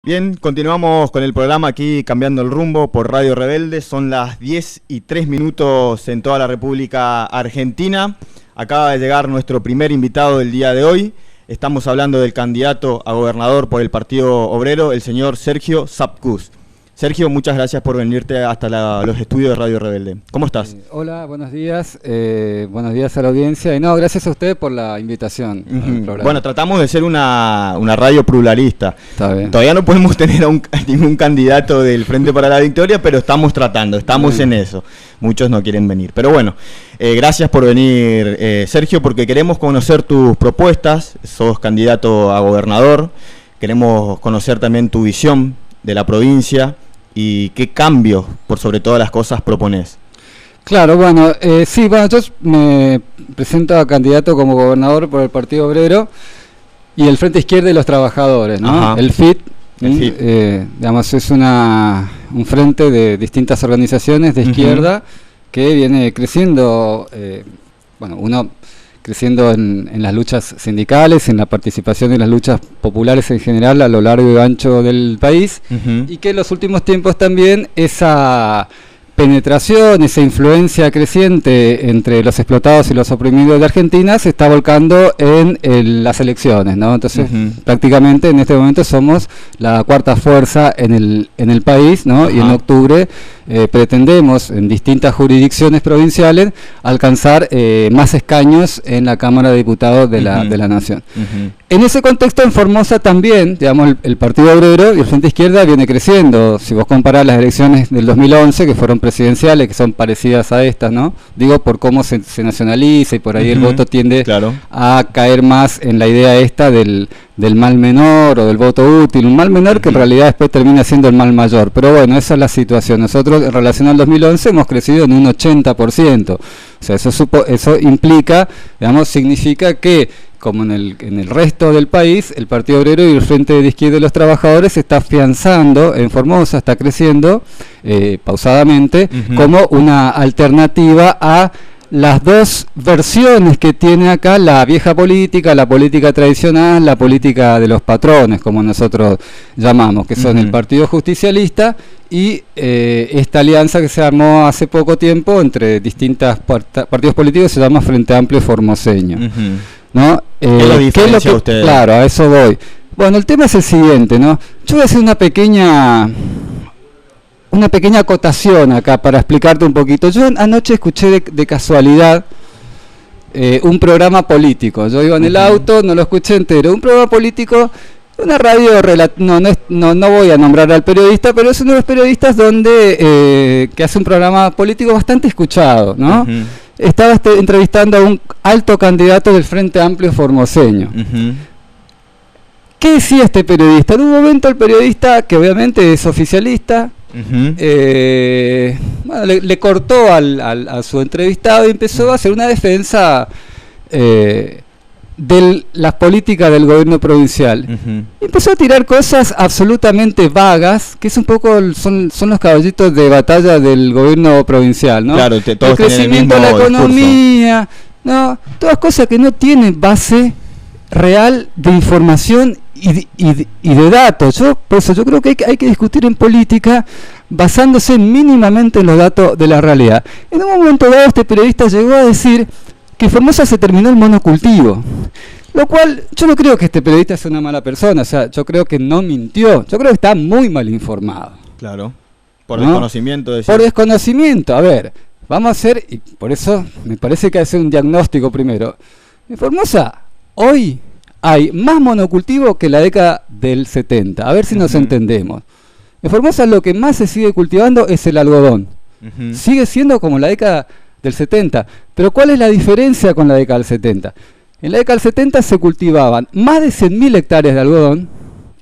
Bien, continuamos con el programa aquí Cambiando el Rumbo por Radio Rebelde. Son las 10:03 en toda la República Argentina. Acaba de llegar nuestro primer invitado del día de hoy. Estamos hablando del candidato a gobernador por el Partido Obrero, el señor Sergio Zapcus. Sergio, muchas gracias por venirte hasta los estudios de Radio Rebelde. ¿Cómo estás? Hola, buenos días. Buenos días a la audiencia. Y no, gracias a usted por la invitación al programa. Bueno, tratamos de ser una radio pluralista. Está bien. Todavía no podemos tener a ningún candidato del Frente para la Victoria, pero estamos tratando, estamos en eso. Muchos no quieren venir. Pero bueno, gracias por venir, Sergio, porque queremos conocer tus propuestas. Sos candidato a gobernador. Queremos conocer también tu visión de la provincia y qué cambios, por sobre todas las cosas, proponés. Claro, bueno, sí, bueno, yo me presento a candidato como gobernador por el Partido Obrero y el Frente Izquierda de los Trabajadores, ¿no? Ajá. El FIT, El FIT. Digamos, es un frente de distintas organizaciones de izquierda que viene creciendo, creciendo en las luchas sindicales, en la participación en las luchas populares en general a lo largo y ancho del país, y que en los últimos tiempos también esa penetración, esa influencia creciente entre los explotados y los oprimidos de Argentina se está volcando en las elecciones, ¿no? Entonces, prácticamente en este momento somos la cuarta fuerza en el país, ¿no? Y en octubre pretendemos en distintas jurisdicciones provinciales alcanzar más escaños en la Cámara de Diputados de la Nación. En ese contexto, en Formosa también, digamos, el Partido Obrero y el Frente Izquierda viene creciendo. Si vos comparás las elecciones del 2011, que fueron presidenciales, que son parecidas a estas, ¿no? Digo, por cómo se nacionaliza y por ahí el voto tiende a caer más en la idea esta del mal menor o del voto útil, un mal menor que en realidad después termina siendo el mal mayor. Pero bueno, esa es la situación. Nosotros en relación al 2011 hemos crecido en un 80%. O sea, eso implica, digamos, significa que como en el resto del país, el Partido Obrero y el Frente de Izquierda de los Trabajadores se está afianzando en Formosa, está creciendo pausadamente como una alternativa a las dos versiones que tiene acá la vieja política, la política tradicional, la política de los patrones, como nosotros llamamos, que son el Partido Justicialista y esta alianza que se armó hace poco tiempo entre distintos partidos políticos, se llama Frente Amplio Formoseño. ¿No? ¿Qué es la diferencia usted? Claro, a eso voy. Bueno, el tema es el siguiente, ¿no? Yo voy a hacer una pequeña acotación acá para explicarte un poquito. Yo anoche escuché de casualidad un programa político. Yo iba en el auto, no lo escuché entero. Un programa político, una radio, no voy a nombrar al periodista, pero es uno de los periodistas que hace un programa político bastante escuchado, ¿no? Estaba entrevistando a un alto candidato del Frente Amplio Formoseño. ¿Qué decía este periodista? En un momento el periodista, que obviamente es oficialista, le cortó a su entrevistado y empezó a hacer una defensa de las políticas del gobierno provincial. Y empezó a tirar cosas absolutamente vagas, que es un poco son los caballitos de batalla del gobierno provincial, ¿no? Claro, todos el crecimiento de la economía, ¿no? Todas cosas que no tienen base real de información y de datos. Por eso yo creo que hay que discutir en política basándose mínimamente en los datos de la realidad. En un momento dado este periodista llegó a decir que en Formosa se terminó el monocultivo, lo cual yo no creo que este periodista sea una mala persona, o sea, yo creo que no mintió, yo creo que está muy mal informado. Claro, por desconocimiento. Por desconocimiento, a ver, vamos a hacer, y por eso me parece que hay que hacer un diagnóstico primero. En Formosa, hoy hay más monocultivo que la década del 70, a ver si nos entendemos. En Formosa lo que más se sigue cultivando es el algodón, sigue siendo como la década del 70, pero ¿cuál es la diferencia con la década del 70? En la década del 70 se cultivaban más de 100.000 hectáreas de algodón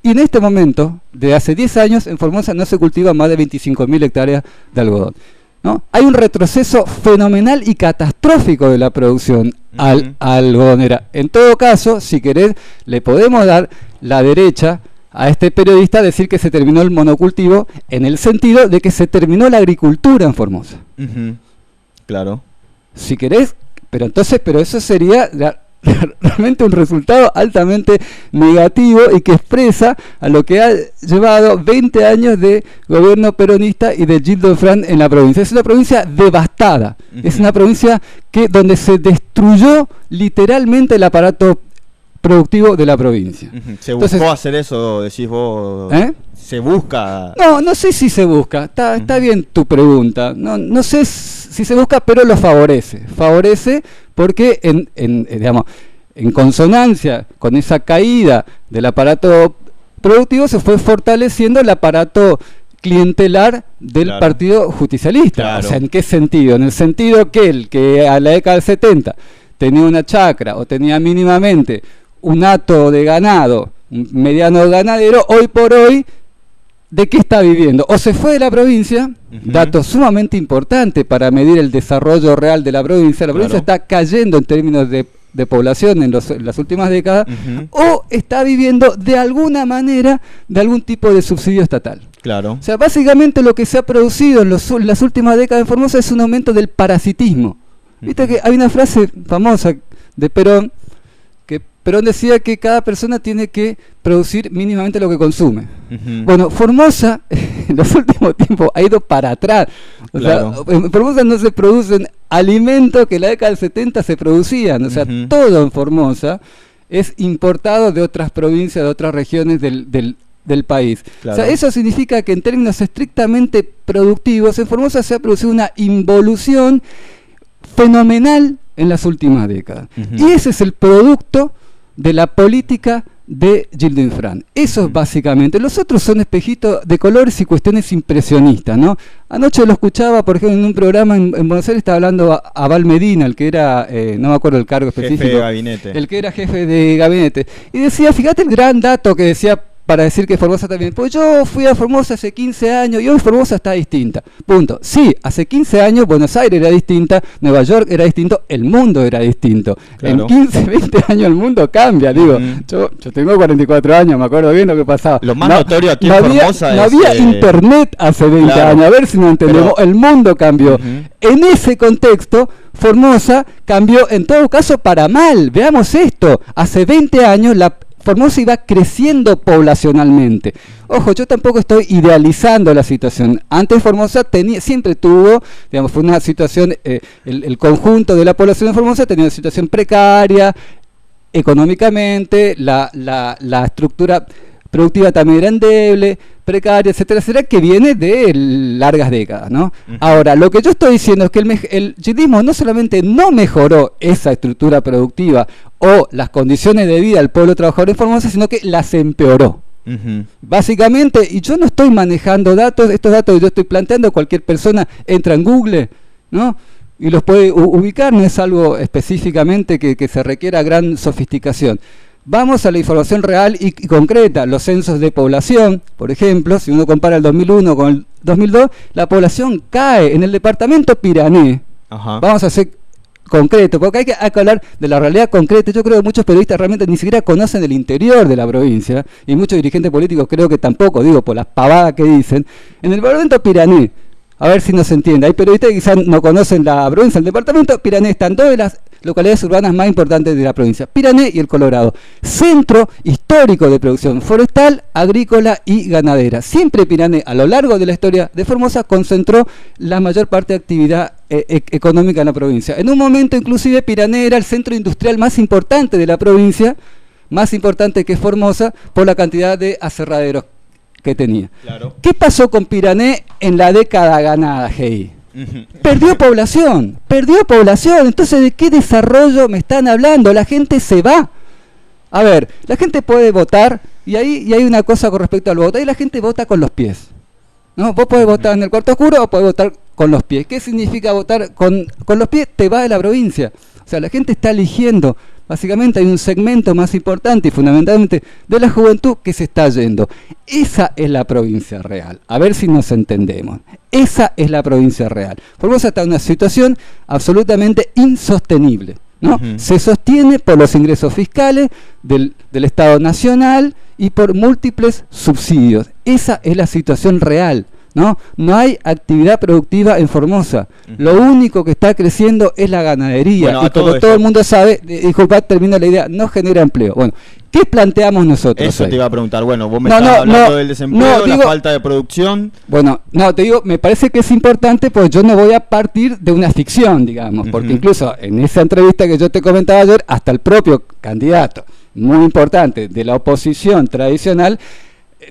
y en este momento, de hace 10 años, en Formosa no se cultivan más de 25.000 hectáreas de algodón, ¿no? Hay un retroceso fenomenal y catastrófico de la producción algodonera. En todo caso, si querés, le podemos dar la derecha a este periodista decir que se terminó el monocultivo en el sentido de que se terminó la agricultura en Formosa. Claro. Si querés, pero eso sería realmente un resultado altamente negativo y que expresa a lo que ha llevado 20 años de gobierno peronista y de Gildo Infran en la provincia. Es una provincia devastada, es una provincia donde se destruyó literalmente el aparato productivo de la provincia. ¿Se buscó hacer eso, decís vos? ¿Se busca? No sé si se busca, está bien tu pregunta, no sé si se busca, pero lo favorece porque en consonancia con esa caída del aparato productivo se fue fortaleciendo el aparato clientelar del partido justicialista. Claro. O sea, ¿en qué sentido? En el sentido que el que a la década del 70 tenía una chacra o tenía mínimamente un hato de ganado, un mediano ganadero, hoy por hoy, ¿de qué está viviendo? O se fue de la provincia, dato sumamente importante para medir el desarrollo real de la provincia. La provincia está cayendo en términos de población en las últimas décadas, o está viviendo de alguna manera de algún tipo de subsidio estatal. Claro. O sea, básicamente lo que se ha producido en las últimas décadas en Formosa es un aumento del parasitismo. Viste que hay una frase famosa de Perón, que Perón decía que cada persona tiene que producir mínimamente lo que consume. Bueno, Formosa en los últimos tiempos ha ido para atrás. O sea, en Formosa no se producen alimentos que en la década del 70 se producían. O sea, todo en Formosa es importado de otras provincias, de otras regiones del país. Claro. O sea, eso significa que en términos estrictamente productivos, en Formosa se ha producido una involución fenomenal en las últimas décadas. Y ese es el producto de la política de Gildo Infran. Eso es básicamente. Los otros son espejitos de colores y cuestiones impresionistas, ¿no? Anoche lo escuchaba, por ejemplo, en un programa en Buenos Aires, estaba hablando a Val Medina, el que era, no me acuerdo el cargo específico. Jefe de gabinete. El que era jefe de gabinete. Y decía, fíjate el gran dato que decía para decir que Formosa está bien. Pues yo fui a Formosa hace 15 años y hoy Formosa está distinta. Punto. Sí, hace 15 años Buenos Aires era distinta, Nueva York era distinto, el mundo era distinto. Claro. En 15, 20 años el mundo cambia, digo. Yo tengo 44 años, me acuerdo bien lo que pasaba. Lo más notorio aquí en Formosa no había internet hace 20 años, a ver si no entendemos, el mundo cambió. En ese contexto, Formosa cambió en todo caso para mal. Veamos esto, hace 20 años Formosa iba creciendo poblacionalmente. Ojo, yo tampoco estoy idealizando la situación. Antes Formosa siempre tuvo, digamos, fue una situación, el conjunto de la población de Formosa tenía una situación precaria, económicamente, la estructura productiva también era endeble, precaria, etcétera, etcétera, que viene de largas décadas, ¿no? Ahora, lo que yo estoy diciendo es que el gildismo no solamente no mejoró esa estructura productiva o las condiciones de vida del pueblo trabajador en Formosa, sino que las empeoró. Básicamente, y yo no estoy manejando datos, estos datos que yo estoy planteando, cualquier persona entra en Google, ¿no? Y los puede ubicar, no es algo específicamente que se requiera gran sofisticación. Vamos a la información real y concreta. Los censos de población, por ejemplo, si uno compara el 2001 con el 2002, la población cae en el departamento Pirané. Vamos a ser concreto, porque hay que hablar de la realidad concreta. Yo creo que muchos periodistas realmente ni siquiera conocen el interior de la provincia, y muchos dirigentes políticos creo que tampoco, digo, por las pavadas que dicen. En el departamento Pirané, a ver si no se entiende, hay periodistas que quizás no conocen la provincia. El departamento Pirané están todas las localidades urbanas más importantes de la provincia, Pirané y el Colorado, centro histórico de producción forestal, agrícola y ganadera. Siempre Pirané, a lo largo de la historia de Formosa, concentró la mayor parte de actividad económica en la provincia. En un momento inclusive Pirané era el centro industrial más importante de la provincia, más importante que Formosa, por la cantidad de aserraderos que tenía. Claro. ¿Qué pasó con Pirané en la década ganada, Gei? Perdió población, entonces ¿de qué desarrollo me están hablando? La gente se va. A ver, la gente puede votar, y hay una cosa con respecto al voto, ahí la gente vota con los pies, ¿no? Vos podés votar en el cuarto oscuro o podés votar con los pies. ¿Qué significa votar con los pies? Te vas de la provincia. O sea, la gente está eligiendo. Básicamente hay un segmento más importante y fundamentalmente de la juventud que se está yendo. Esa es la provincia real. A ver si nos entendemos. Esa es la provincia real. Formosa está en una situación absolutamente insostenible, ¿no? Se sostiene por los ingresos fiscales del Estado Nacional y por múltiples subsidios. Esa es la situación real, ¿no? No hay actividad productiva en Formosa. Lo único que está creciendo es la ganadería. Bueno, y como todo el mundo sabe, disculpad, termina la idea, no genera empleo. Bueno, ¿qué planteamos nosotros? Eso ahí? te iba a preguntar. Bueno, vos me estás hablando del desempleo, la falta de producción. Bueno, no, te digo, me parece que es importante, pues yo no voy a partir de una ficción, digamos, porque incluso en esa entrevista que yo te comentaba ayer, hasta el propio candidato, muy importante, de la oposición tradicional,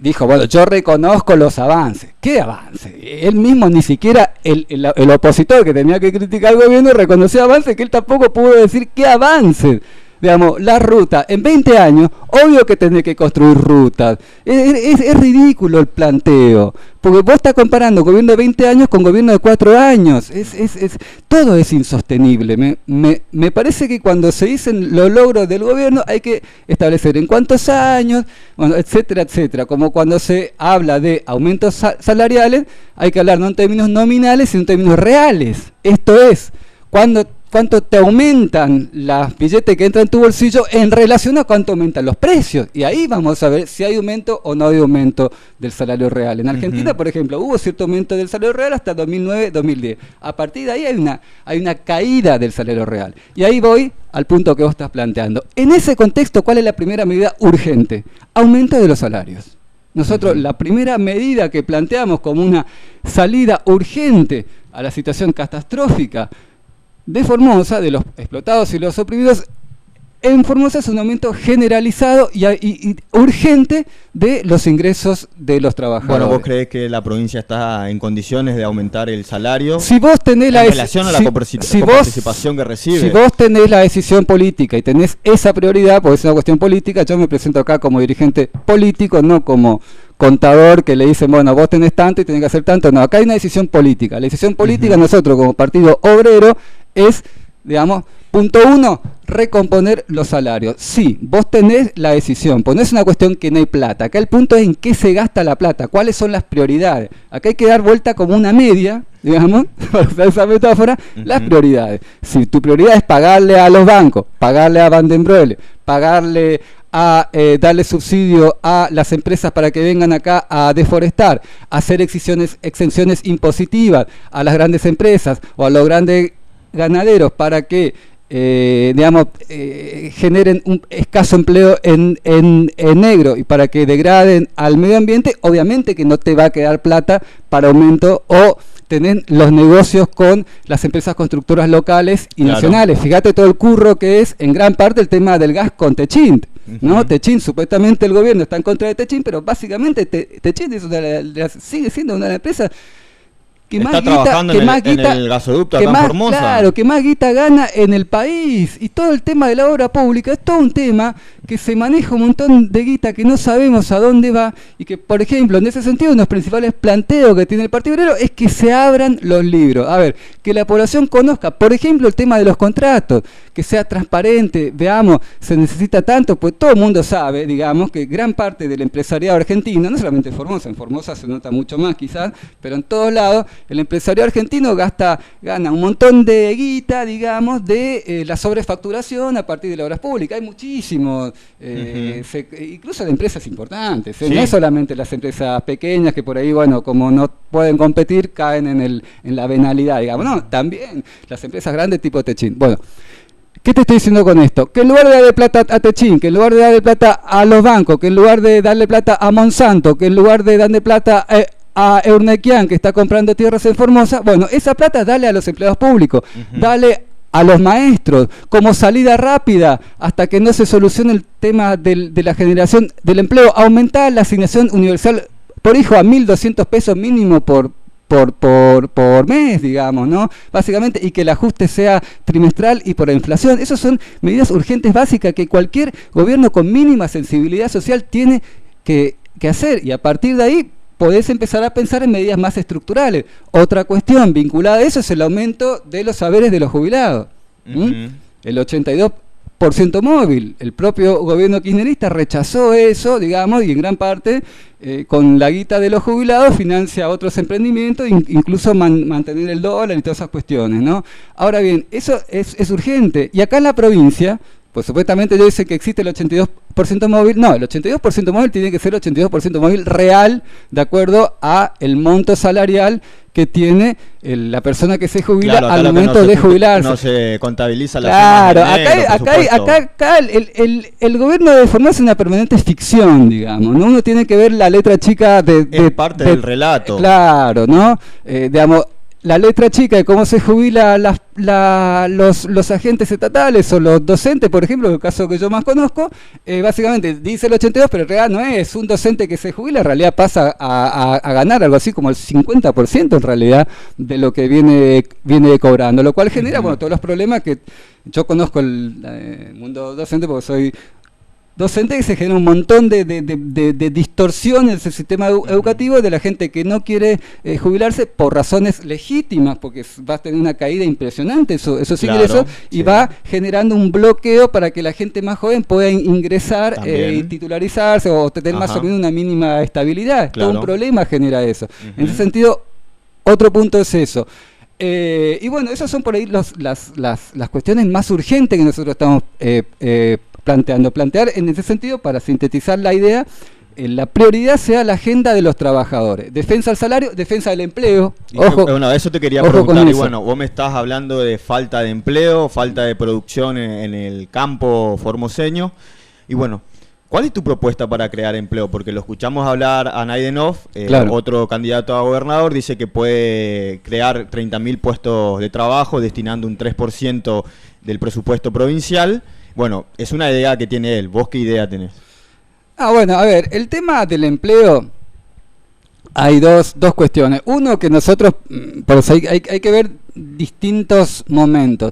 dijo, bueno, yo reconozco los avances. ¿Qué avances? Él mismo, ni siquiera el opositor que tenía que criticar al gobierno, reconoció avances, que él tampoco pudo decir qué avances. Digamos, la ruta, en 20 años, obvio que tenés que construir rutas. Es ridículo el planteo, porque vos estás comparando gobierno de 20 años con gobierno de 4 años. Todo es insostenible. Me parece que cuando se dicen los logros del gobierno hay que establecer en cuántos años, bueno, etcétera, etcétera. Como cuando se habla de aumentos salariales, hay que hablar no en términos nominales, sino en términos reales. Esto es, cuánto te aumentan las billetes que entran en tu bolsillo en relación a cuánto aumentan los precios. Y ahí vamos a ver si hay aumento o no hay aumento del salario real. En Argentina, por ejemplo, hubo cierto aumento del salario real hasta 2009-2010. A partir de ahí hay una caída del salario real. Y ahí voy al punto que vos estás planteando. En ese contexto, ¿cuál es la primera medida urgente? Aumento de los salarios. Nosotros la primera medida que planteamos como una salida urgente a la situación catastrófica de Formosa, de los explotados y los oprimidos, en Formosa es un aumento generalizado y urgente de los ingresos de los trabajadores. Bueno, ¿vos creés que la provincia está en condiciones de aumentar el salario? Si vos tenés en relación a la coparticipación que recibe. Si vos tenés la decisión política y tenés esa prioridad, porque es una cuestión política, yo me presento acá como dirigente político, no como contador que le dicen, bueno, vos tenés tanto y tenés que hacer tanto. No, acá hay una decisión política. La decisión política, nosotros como partido obrero, es, digamos, punto 1, recomponer los salarios. Sí, vos tenés la decisión, pues no es una cuestión que no hay plata. Acá el punto es en qué se gasta la plata, cuáles son las prioridades. Acá hay que dar vuelta como una media, digamos, para usar esa metáfora, las prioridades. Si tu prioridad es pagarle a los bancos, pagarle a Van den Broele, pagarle a darle subsidio a las empresas para que vengan acá a deforestar, hacer exenciones impositivas a las grandes empresas o a los grandes ganaderos para que generen un escaso empleo en negro y para que degraden al medio ambiente, obviamente que no te va a quedar plata para aumento o tener los negocios con las empresas constructoras locales y nacionales. Fíjate todo el curro que es en gran parte el tema del gas con Techint, ¿no? Techint, supuestamente el gobierno está en contra de Techint, pero básicamente Techint sigue siendo una empresa que está trabajando en el gasoducto acá en Formosa. Claro, que más guita gana en el país. Y todo el tema de la obra pública es todo un tema que se maneja un montón de guita que no sabemos a dónde va y que, por ejemplo, en ese sentido, uno de los principales planteos que tiene el Partido Obrero es que se abran los libros. A ver, que la población conozca, por ejemplo, el tema de los contratos, que sea transparente, veamos, se necesita tanto, pues todo el mundo sabe, digamos, que gran parte del empresariado argentino, no solamente en Formosa se nota mucho más quizás, pero en todos lados, el empresario argentino gana un montón de guita, digamos, de la sobrefacturación a partir de las obras públicas. Hay muchísimos, incluso de empresas importantes, sí. No es solamente las empresas pequeñas que por ahí, bueno, como no pueden competir, caen en la venalidad, digamos. No, también las empresas grandes tipo Techint. Bueno, ¿qué te estoy diciendo con esto? Que en lugar de darle plata a Techint, que en lugar de darle plata a los bancos, que en lugar de darle plata a Monsanto, que en lugar de darle plata a Eurnequian, que está comprando tierras en Formosa, bueno, esa plata dale a los empleados públicos, dale a los maestros, como salida rápida, hasta que no se solucione el tema de la generación del empleo, aumentar la asignación universal por hijo a 1.200 pesos mínimo por mes, digamos, ¿no? Básicamente, y que el ajuste sea trimestral y por la inflación. Esas son medidas urgentes básicas que cualquier gobierno con mínima sensibilidad social tiene que hacer, y a partir de ahí podés empezar a pensar en medidas más estructurales. Otra cuestión vinculada a eso es el aumento de los saberes de los jubilados. El 82% móvil. El propio gobierno kirchnerista rechazó eso, digamos, y en gran parte con la guita de los jubilados financia otros emprendimientos, incluso mantener el dólar y todas esas cuestiones, ¿no? Ahora bien, eso es urgente. Y acá en la provincia, Pues supuestamente ellos dicen que existe el 82% móvil. No, el 82% móvil tiene que ser 82% móvil real, de acuerdo a el monto salarial que tiene la persona que se jubila al momento de jubilarse. No se contabiliza la claro, acá el gobierno de Formosa es una permanente ficción, digamos, ¿no? Uno tiene que ver la letra chica es parte del relato. Claro, ¿no? Digamos, la letra chica de cómo se jubila los agentes estatales o los docentes, por ejemplo, el caso que yo más conozco, básicamente dice el 82, pero en realidad no es un docente que se jubila, en realidad pasa a ganar algo así como el 50% en realidad de lo que viene cobrando, lo cual genera, bueno, todos los problemas que yo conozco el mundo docente porque soy docente, que se genera un montón de distorsiones del sistema educativo de la gente que no quiere jubilarse por razones legítimas, porque va a tener una caída impresionante esos ingresos, y va generando un bloqueo para que la gente más joven pueda ingresar y titularizarse o tener más o menos una mínima estabilidad. Todo un problema genera eso. En ese sentido, otro punto es eso. Y bueno, esas son por ahí las cuestiones más urgentes que nosotros estamos plantear en ese sentido, para sintetizar la idea, la prioridad sea la agenda de los trabajadores, defensa del salario, defensa del empleo. Bueno, eso te quería preguntar, y bueno, vos me estás hablando de falta de empleo, falta de producción en el campo formoseño, y bueno, ¿cuál es tu propuesta para crear empleo? Porque lo escuchamos hablar a Naidenov, otro candidato a gobernador, dice que puede crear 30.000 puestos de trabajo destinando un 3% del presupuesto provincial. Bueno, es una idea que tiene él. ¿Vos qué idea tenés? Bueno, a ver, el tema del empleo, hay dos cuestiones. Uno, que nosotros, por eso hay que ver distintos momentos.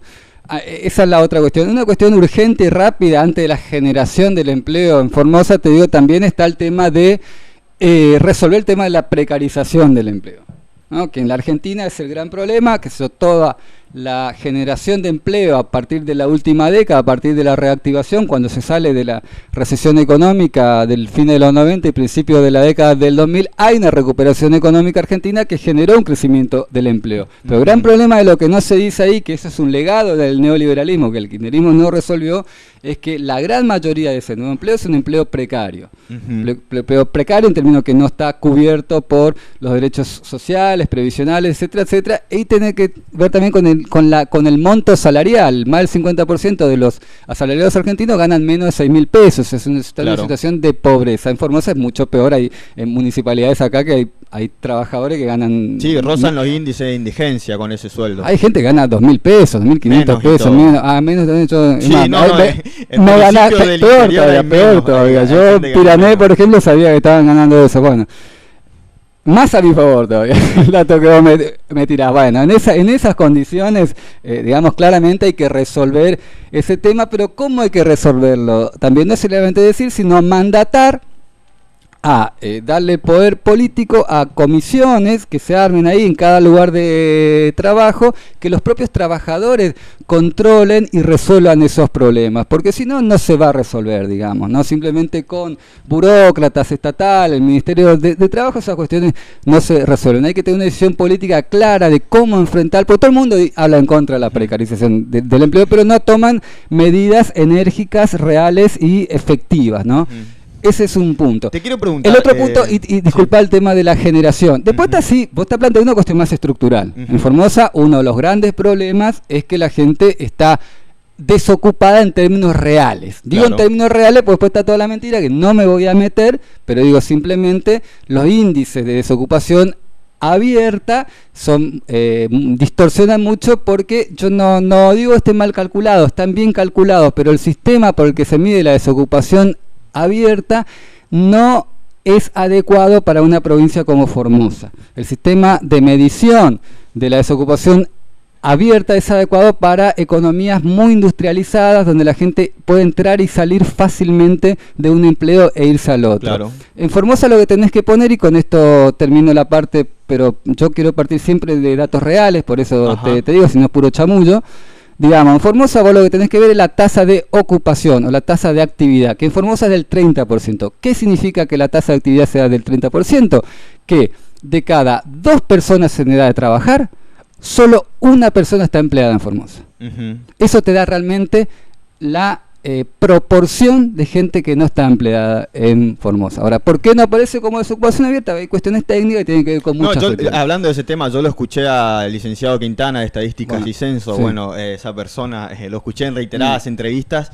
Esa es la otra cuestión. Una cuestión urgente y rápida antes de la generación del empleo en Formosa, te digo, también está el tema de resolver el tema de la precarización del empleo, ¿no? Que en la Argentina es el gran problema, que toda la generación de empleo a partir de la última década, a partir de la reactivación, cuando se sale de la recesión económica del fin de los 90 y principio de la década del 2000, hay una recuperación económica argentina que generó un crecimiento del empleo. Pero el gran problema de lo que no se dice ahí, que eso es un legado del neoliberalismo, que el kirchnerismo no resolvió, es que la gran mayoría de ese nuevo empleo es un empleo precario. Empleo precario en términos que no está cubierto por los derechos sociales, previsionales, etcétera, etcétera, y tener que ver también con el monto salarial. Más del 50% de los asalariados argentinos ganan menos de 6.000 pesos. Es una situación de pobreza. En Formosa es mucho peor. Hay en municipalidades acá que hay trabajadores que ganan... Sí, rozan los índices de indigencia con ese sueldo. Hay gente que gana 2.000 pesos, 2.500 pesos. Menos también yo... Sí, no ganar, peor todavía. Yo, Pirané, por ejemplo, sabía que estaban ganando eso. Bueno, más a mi favor todavía, el dato que vos me tirás. Bueno, en esas condiciones, digamos, claramente hay que resolver ese tema, pero ¿cómo hay que resolverlo? También no es solamente decir, sino mandatar a darle poder político a comisiones que se armen ahí en cada lugar de trabajo, que los propios trabajadores controlen y resuelvan esos problemas, porque si no, no se va a resolver, digamos, no simplemente con burócratas estatales, el Ministerio de Trabajo, esas cuestiones no se resuelven. Hay que tener una decisión política clara de cómo enfrentar, porque todo el mundo habla en contra de la precarización del empleo, pero no toman medidas enérgicas, reales y efectivas, ¿no? Ese es un punto. Te quiero preguntar... El otro punto, y disculpa el tema de la generación. Después está así, vos estás planteando una cuestión más estructural. En Formosa, uno de los grandes problemas es que la gente está desocupada en términos reales. Digo en términos reales, pues después está toda la mentira que no me voy a meter, pero digo simplemente los índices de desocupación abierta distorsionan mucho, porque yo no digo estén mal calculados, están bien calculados, pero el sistema por el que se mide la desocupación abierta no es adecuado para una provincia como Formosa. El sistema de medición de la desocupación abierta es adecuado para economías muy industrializadas, donde la gente puede entrar y salir fácilmente de un empleo e irse al otro. Claro. En Formosa lo que tenés que poner, y con esto termino la parte, pero yo quiero partir siempre de datos reales, por eso te digo, si no es puro chamullo. Digamos, en Formosa vos lo que tenés que ver es la tasa de ocupación o la tasa de actividad, que en Formosa es del 30%. ¿Qué significa que la tasa de actividad sea del 30%? Que de cada 2 personas en edad de trabajar, solo una persona está empleada en Formosa. Eso te da realmente la proporción de gente que no está empleada en Formosa. Ahora, ¿por qué no aparece como desocupación abierta? Hay cuestiones técnicas que tienen que ver con muchas cuestiones. Hablando de ese tema, yo lo escuché al licenciado Quintana de Estadísticas y Censo, sí. Esa persona, lo escuché en reiteradas entrevistas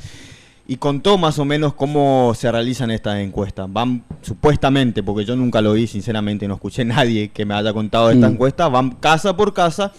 y contó más o menos cómo se realizan estas encuestas. Van supuestamente, porque yo nunca lo vi, sinceramente, no escuché a nadie que me haya contado esta encuesta, van casa por casa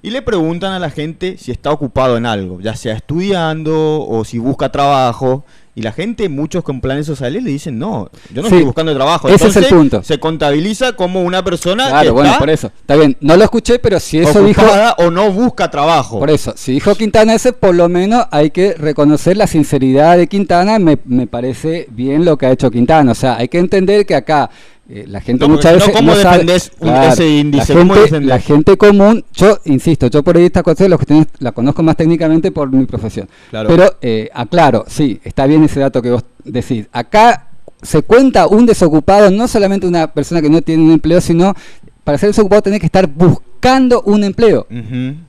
y le preguntan a la gente si está ocupado en algo, ya sea estudiando o si busca trabajo. Y la gente, muchos con planes sociales, le dicen, no, yo no estoy buscando trabajo. Ese es el punto. Se contabiliza como una persona que bueno, por eso. Está bien, no lo escuché, pero si eso dijo... o no busca trabajo. Por eso, si dijo Quintana ese, por lo menos hay que reconocer la sinceridad de Quintana. Me parece bien lo que ha hecho Quintana. O sea, hay que entender que acá... la gente muchas veces ¿cómo no defendés sabe, ese índice? La gente común, yo insisto, yo por ahí esta cuestión la conozco más técnicamente por mi profesión. Claro. Pero aclaro, sí, está bien ese dato que vos decís. Acá se cuenta un desocupado, no solamente una persona que no tiene un empleo, sino para ser desocupado tenés que estar buscando un empleo.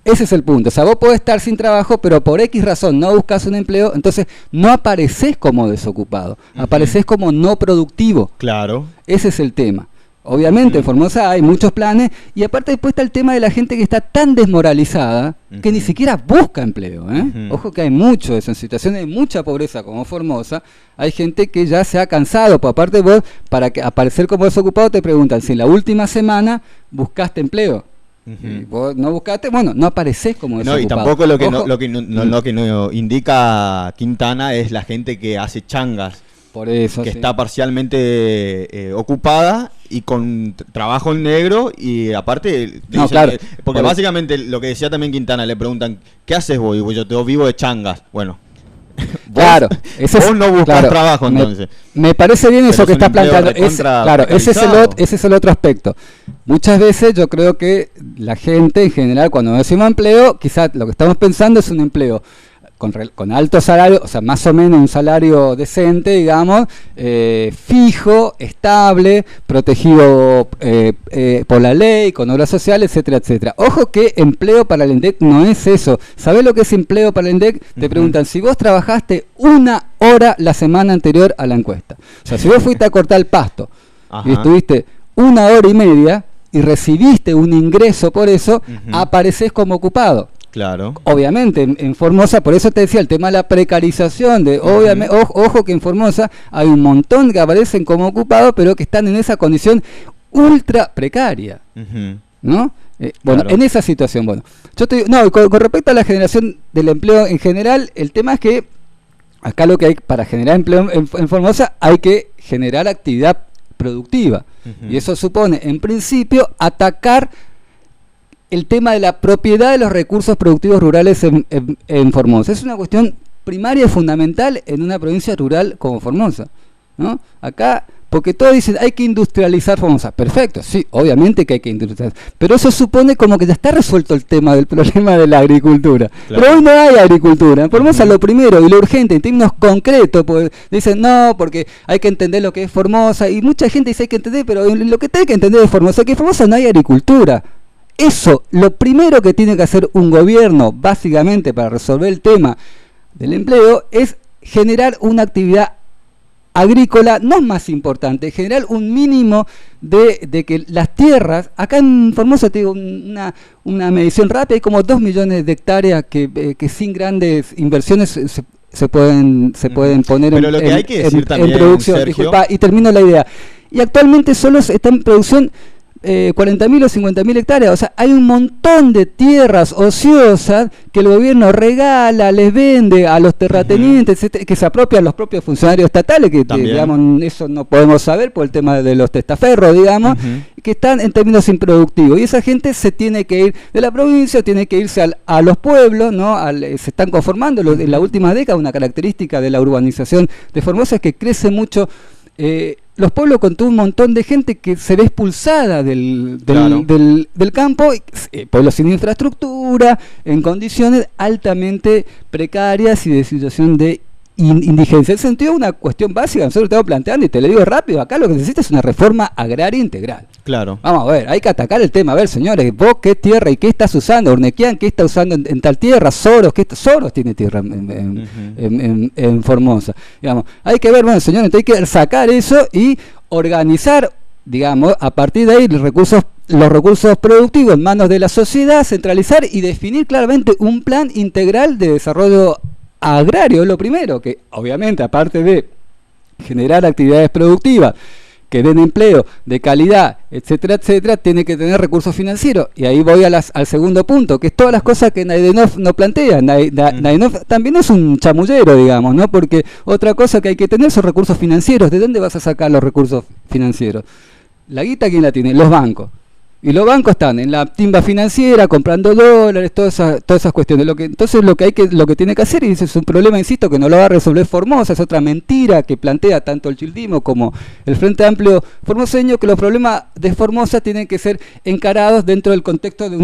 Ese es el punto. O sea, vos podés estar sin trabajo, pero por X razón no buscas un empleo, entonces no aparecés como desocupado, aparecés como no productivo. Claro. Ese es el tema. Obviamente en Formosa hay muchos planes y aparte después está el tema de la gente que está tan desmoralizada que ni siquiera busca empleo. Ojo que hay mucho de eso, en situaciones de mucha pobreza como Formosa, hay gente que ya se ha cansado, pues aparte vos, para aparecer como desocupado te preguntan si en la última semana buscaste empleo. Vos no buscaste, bueno, no aparecés como desocupado. No, y tampoco lo que no indica Quintana es la gente que hace changas. Por eso, que está parcialmente ocupada y con trabajo en negro y aparte dicen, claro, porque básicamente lo que decía también Quintana, le preguntan ¿qué haces vos? Y yo vivo de changas. Bueno, claro, vos no buscas trabajo entonces. Me parece bien eso que estás planteando. Ese es el otro aspecto. Muchas veces yo creo que la gente en general cuando decimos empleo, quizás lo que estamos pensando es un empleo con alto salario, o sea, más o menos un salario decente, digamos, fijo, estable, protegido por la ley, con obras sociales, etcétera, etcétera. Ojo que empleo para el INDEC no es eso. ¿Sabés lo que es empleo para el INDEC? Te preguntan si vos trabajaste 1 hora la semana anterior a la encuesta. O sea, si vos fuiste a cortar el pasto y estuviste 1 hora y media y recibiste un ingreso por eso, aparecés como ocupado. Claro. Obviamente, en Formosa, por eso te decía el tema de la precarización, obviamente, ojo que en Formosa hay un montón que aparecen como ocupados, pero que están en esa condición ultra precaria, ¿no? Bueno, en esa situación, bueno, yo te digo, con respecto a la generación del empleo en general, el tema es que acá lo que hay para generar empleo en Formosa hay que generar actividad productiva, y eso supone, en principio, atacar el tema de la propiedad de los recursos productivos rurales en Formosa. Es una cuestión primaria y fundamental en una provincia rural como Formosa, ¿no? Acá, porque todos dicen, hay que industrializar Formosa. Perfecto, sí, obviamente que hay que industrializar. Pero eso supone como que ya está resuelto el tema del problema de la agricultura. Claro. Pero hoy no hay agricultura. En Formosa lo primero y lo urgente, en términos concretos, pues, dicen, no, porque hay que entender lo que es Formosa. Y mucha gente dice, hay que entender, pero lo que hay que entender de Formosa es que en Formosa no hay agricultura. Eso, lo primero que tiene que hacer un gobierno, básicamente, para resolver el tema del empleo, es generar una actividad agrícola, no es más importante, generar un mínimo de que las tierras, acá en Formosa te digo una medición rápida, hay como 2 millones de hectáreas que sin grandes inversiones se pueden poner en producción. Disculpa, y termino la idea. Y actualmente solo está en producción 40.000 o 50.000 hectáreas, o sea, hay un montón de tierras ociosas que el gobierno regala, les vende a los terratenientes, que se apropian los propios funcionarios estatales, que digamos, eso no podemos saber por el tema de los testaferros, digamos, que están en términos improductivos, y esa gente se tiene que ir de la provincia, tiene que irse a los pueblos, ¿no? Se están conformando, en la última década, una característica de la urbanización de Formosa es que crece mucho los pueblos con todo un montón de gente que se ve expulsada del campo, pueblos sin infraestructura, en condiciones altamente precarias y de situación de indigencia. En ese sentido, una cuestión básica, nosotros estamos planteando, y te lo digo rápido, acá lo que necesita es una reforma agraria integral. Claro. Vamos a ver, hay que atacar el tema. A ver, señores, vos qué tierra y qué estás usando, Urnequian, qué está usando en tal tierra, Soros tiene tierra en Formosa. Digamos, hay que ver, bueno, señores, entonces hay que sacar eso y organizar, digamos, a partir de ahí los recursos productivos en manos de la sociedad, centralizar y definir claramente un plan integral de desarrollo agrario. Lo primero, que obviamente aparte de generar actividades productivas que den empleo de calidad, etcétera, etcétera, tiene que tener recursos financieros. Y ahí voy al segundo punto, que es todas las cosas que Naidenov no plantea. Naidenov también es un chamullero, digamos, ¿no? Porque otra cosa que hay que tener son recursos financieros. ¿De dónde vas a sacar los recursos financieros? La guita, ¿quién la tiene? Los bancos. Y los bancos están en la timba financiera, comprando dólares, todas esas cuestiones. Entonces lo que tiene que hacer, y ese es un problema, insisto, que no lo va a resolver Formosa, es otra mentira que plantea tanto el Childimo como el Frente Amplio formoseño, que los problemas de Formosa tienen que ser encarados dentro del contexto de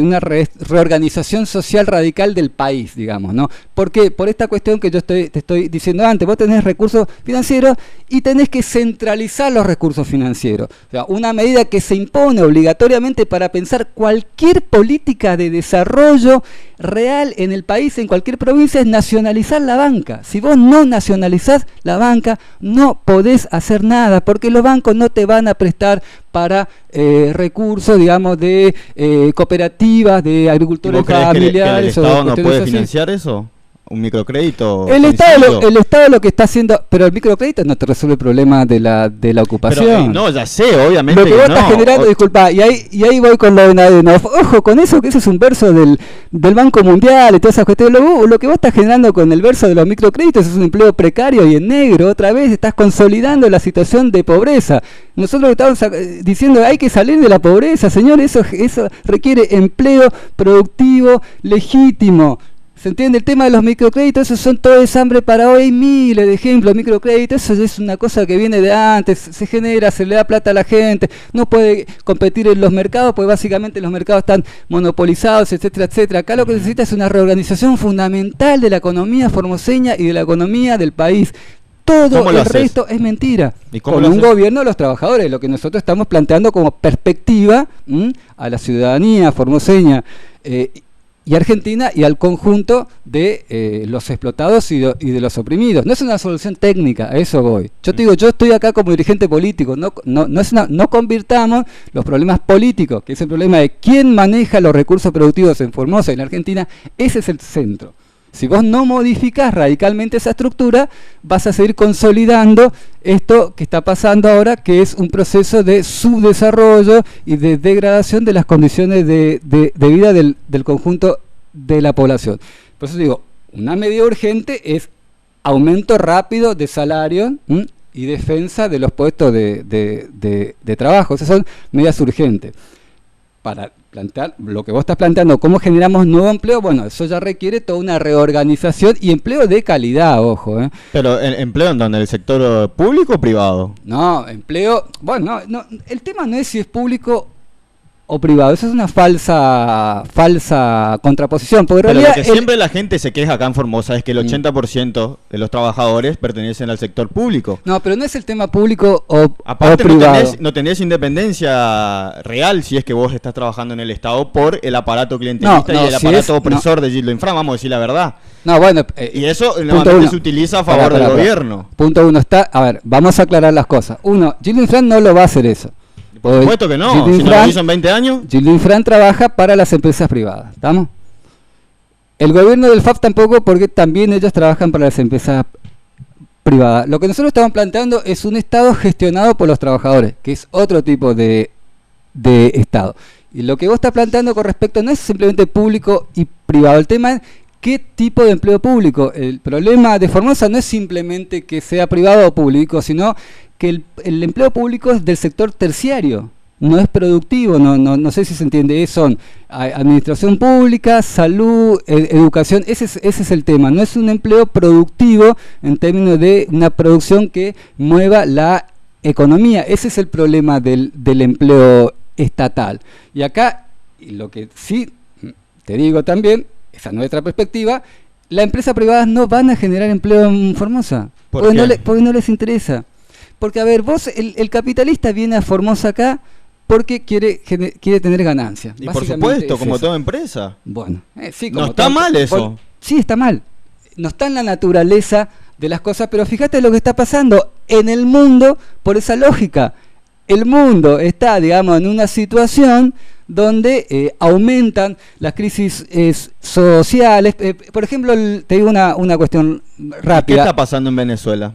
una reorganización social radical del país, digamos, ¿no? ¿Por qué? Por esta cuestión que yo te estoy diciendo antes. Vos tenés recursos financieros y tenés que centralizar los recursos financieros. O sea, una medida que se impone obligatoriamente para pensar cualquier política de desarrollo real en el país, en cualquier provincia, es nacionalizar la banca. Si vos no nacionalizás la banca, no podés hacer nada, porque los bancos no te van a prestar para recursos, digamos, de cooperativas, de agricultores familiares. ¿El Estado no puede financiar eso? ¿Un microcrédito? El Estado lo que está haciendo, pero el microcrédito no te resuelve el problema de la ocupación. Pero, no, ya sé, obviamente. Lo que vos estás generando, disculpa, y ahí voy con lo de Naidenov. Ojo con eso, que ese es un verso del Banco Mundial y todas esas cuestiones. Lo que vos estás generando con el verso de los microcréditos es un empleo precario y en negro. Otra vez estás consolidando la situación de pobreza. Nosotros estamos diciendo hay que salir de la pobreza, señor. Eso requiere empleo productivo, legítimo. ¿Se entiende? El tema de los microcréditos, esos son todo ese hambre para hoy, miles de ejemplos. Microcréditos, eso es una cosa que viene de antes, se genera, se le da plata a la gente, no puede competir en los mercados, porque básicamente los mercados están monopolizados, etcétera, etcétera. Acá lo que necesita es una reorganización fundamental de la economía formoseña y de la economía del país. Todo el resto es mentira. Con un gobierno de los trabajadores, lo que nosotros estamos planteando como perspectiva a la ciudadanía formoseña y argentina y al conjunto de los explotados y de los oprimidos. No es una solución técnica, a eso voy. Yo te digo, yo estoy acá como dirigente político, no convirtamos los problemas políticos, que es el problema de quién maneja los recursos productivos en Formosa y en Argentina, ese es el centro. Si vos no modificás radicalmente esa estructura, vas a seguir consolidando esto que está pasando ahora, que es un proceso de subdesarrollo y de degradación de las condiciones de vida del conjunto de la población. Por eso digo, una medida urgente es aumento rápido de salario y defensa de los puestos de trabajo. Esas son medidas urgentes. Para plantear lo que vos estás planteando, cómo generamos nuevo empleo, bueno, eso ya requiere toda una reorganización y empleo de calidad, ojo. Pero ¿empleo en donde? ¿El sector público o privado? No, empleo, bueno, no, el tema no es si es público o privado, eso es una falsa contraposición, porque en realidad lo que siempre la gente se queja acá en Formosa es que el 80% de los trabajadores pertenecen al sector público. No, pero no es el tema público o privado. No tenés independencia real si es que vos estás trabajando en el Estado por el aparato clientelista y el aparato opresor de Gildo Infran, vamos a decir la verdad. No, bueno, y eso normalmente se utiliza a favor del gobierno. Punto uno está, a ver, vamos a aclarar las cosas. Uno, Gildo Infran no lo va a hacer eso. Por supuesto que no, si no lo hizo en 20 años. Gildo Infran trabaja para las empresas privadas, ¿estamos? El gobierno del FAP tampoco, porque también ellos trabajan para las empresas privadas. Lo que nosotros estamos planteando es un Estado gestionado por los trabajadores, que es otro tipo de Estado. Y lo que vos estás planteando con respecto no es simplemente público y privado, el tema es ¿qué tipo de empleo público? El problema de Formosa no es simplemente que sea privado o público, sino que el empleo público es del sector terciario, no es productivo, no sé si se entiende, son administración pública, salud, educación, ese es el tema, no es un empleo productivo en términos de una producción que mueva la economía, ese es el problema del empleo estatal. Y acá, lo que sí te digo también, esa es nuestra perspectiva, las empresas privadas no van a generar empleo en Formosa. Porque no les interesa. Porque, a ver, el capitalista viene a Formosa acá porque quiere tener ganancias. Y por supuesto, como toda empresa. Bueno, sí, como no está mal eso. Sí, está mal. No está en la naturaleza de las cosas, pero fíjate lo que está pasando en el mundo por esa lógica. El mundo está, digamos, en una situación donde aumentan las crisis sociales. Por ejemplo, te digo una cuestión rápida. ¿Qué está pasando en Venezuela?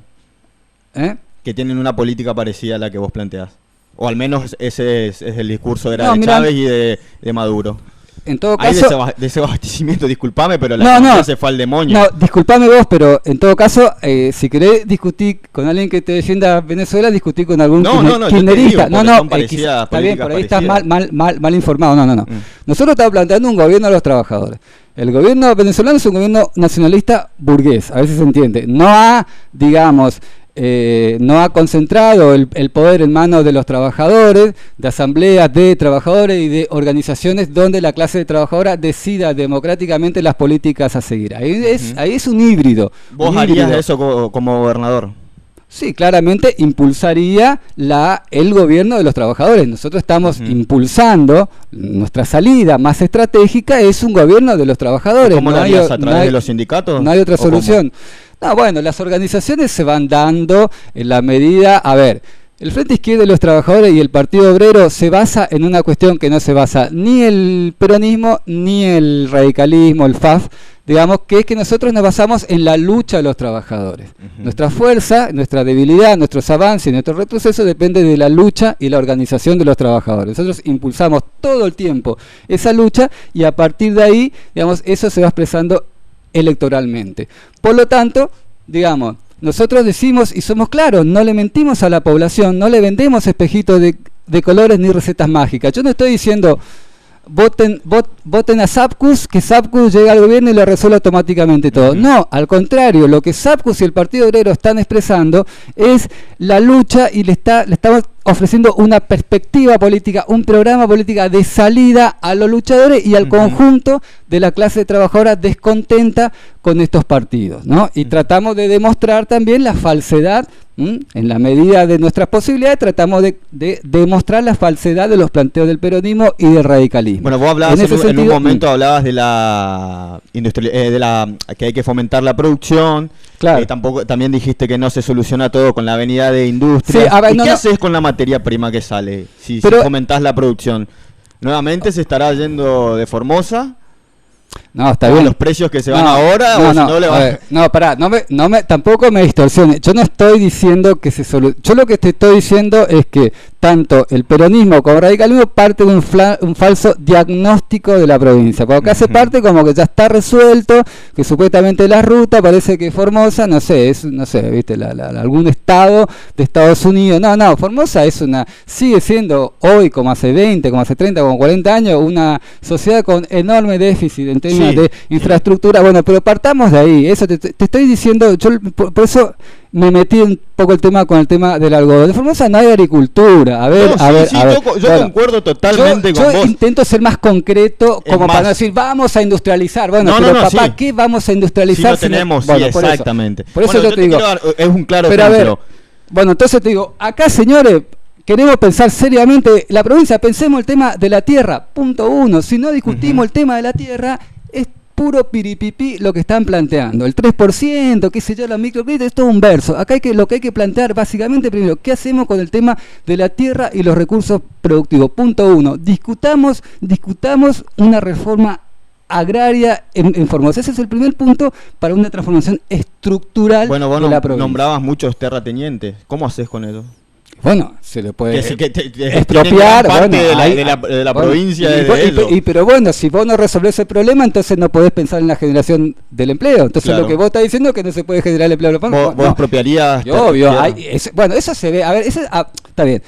Que tienen una política parecida a la que vos planteás. O al menos ese es el discurso de Chávez y de Maduro. En todo caso, de ese abastecimiento, disculpame, pero la se fue al demonio. No, disculpame vos, pero en todo caso, si querés discutir con alguien que te defienda Venezuela, discutí con algún kirchnerista. Está bien, por ahí estás mal informado. No. Nosotros estamos planteando un gobierno de los trabajadores. El gobierno venezolano es un gobierno nacionalista burgués, a veces se entiende. No ha concentrado el poder en manos de los trabajadores, de asambleas de trabajadores y de organizaciones donde la clase trabajadora decida democráticamente las políticas a seguir. Ahí es un híbrido. ¿Vos harías eso como gobernador? Sí, claramente impulsaría el gobierno de los trabajadores. Nosotros estamos impulsando, nuestra salida más estratégica es un gobierno de los trabajadores. ¿Cómo lo harías a través de los sindicatos? No hay otra solución. No, bueno, las organizaciones se van dando en la medida... A ver, el Frente Izquierda de los Trabajadores y el Partido Obrero se basa en una cuestión que no se basa ni el peronismo, ni el radicalismo, el FAF, digamos, que es que nosotros nos basamos en la lucha de los trabajadores. Nuestra fuerza, nuestra debilidad, nuestros avances y nuestro retroceso depende de la lucha y la organización de los trabajadores. Nosotros impulsamos todo el tiempo esa lucha y a partir de ahí, digamos, eso se va expresando electoralmente. Por lo tanto, digamos, nosotros decimos y somos claros, no le mentimos a la población, no le vendemos espejitos de colores ni recetas mágicas. Yo no estoy diciendo voten a Sapkus, que Sapkus llega al gobierno y lo resuelve automáticamente todo. No, al contrario, lo que Sapkus y el Partido Obrero están expresando es la lucha y le estamos ofreciendo una perspectiva política, un programa política de salida a los luchadores y al conjunto de la clase trabajadora descontenta con estos partidos, ¿no? Y tratamos de demostrar también la falsedad, en la medida de nuestras posibilidades, tratamos de demostrar la falsedad de los planteos del peronismo y del radicalismo. Bueno, vos hablabas en un momento hablabas de que hay que fomentar la producción. Claro. También dijiste que no se soluciona todo con la avenida de industria. Sí, ¿qué haces con la materia prima que sale si fomentás la producción? ¿Nuevamente se estará yendo de Formosa? No, está bien. ¿Los precios que se van ahora? Tampoco me distorsiones. Yo no estoy diciendo que se solucione. Yo lo que te estoy diciendo es que tanto el peronismo como el radicalismo parte de un falso diagnóstico de la provincia. Porque acá se parte como que ya está resuelto, que supuestamente la ruta parece que Formosa, viste, algún estado de Estados Unidos. No, Formosa sigue siendo hoy, como hace 20, como hace 30, como 40 años, una sociedad con enorme déficit en términos de infraestructura. Bueno, pero partamos de ahí. Eso te estoy diciendo, yo por eso me metí un poco con el tema del algodón. De Formosa no hay agricultura. Yo concuerdo totalmente con vos. Yo intento ser más concreto, como para no decir, vamos a industrializar. Bueno, ¿qué vamos a industrializar? Si no tenemos, exactamente. Por eso yo te digo, es un claro ejemplo. Entonces te digo, acá, señores, queremos pensar seriamente la provincia, pensemos el tema de la tierra, punto uno. Si no discutimos el tema de la tierra, es puro piripipí lo que están planteando. El 3%, qué sé yo, la microcrédito, es todo un verso. Acá lo que hay que plantear básicamente primero, ¿qué hacemos con el tema de la tierra y los recursos productivos? Punto uno. Discutamos una reforma agraria en Formosa. Ese es el primer punto para una transformación estructural de la provincia. Nombrabas muchos terratenientes. ¿Cómo haces con eso? Bueno, se le puede expropiar de la provincia. Pero bueno, si vos no resolvés el problema, entonces no podés pensar en la generación del empleo. Entonces lo que vos estás diciendo es que no se puede generar el empleo. ¿Vos expropiarías? Obvio. Eso se ve. A ver, está bien.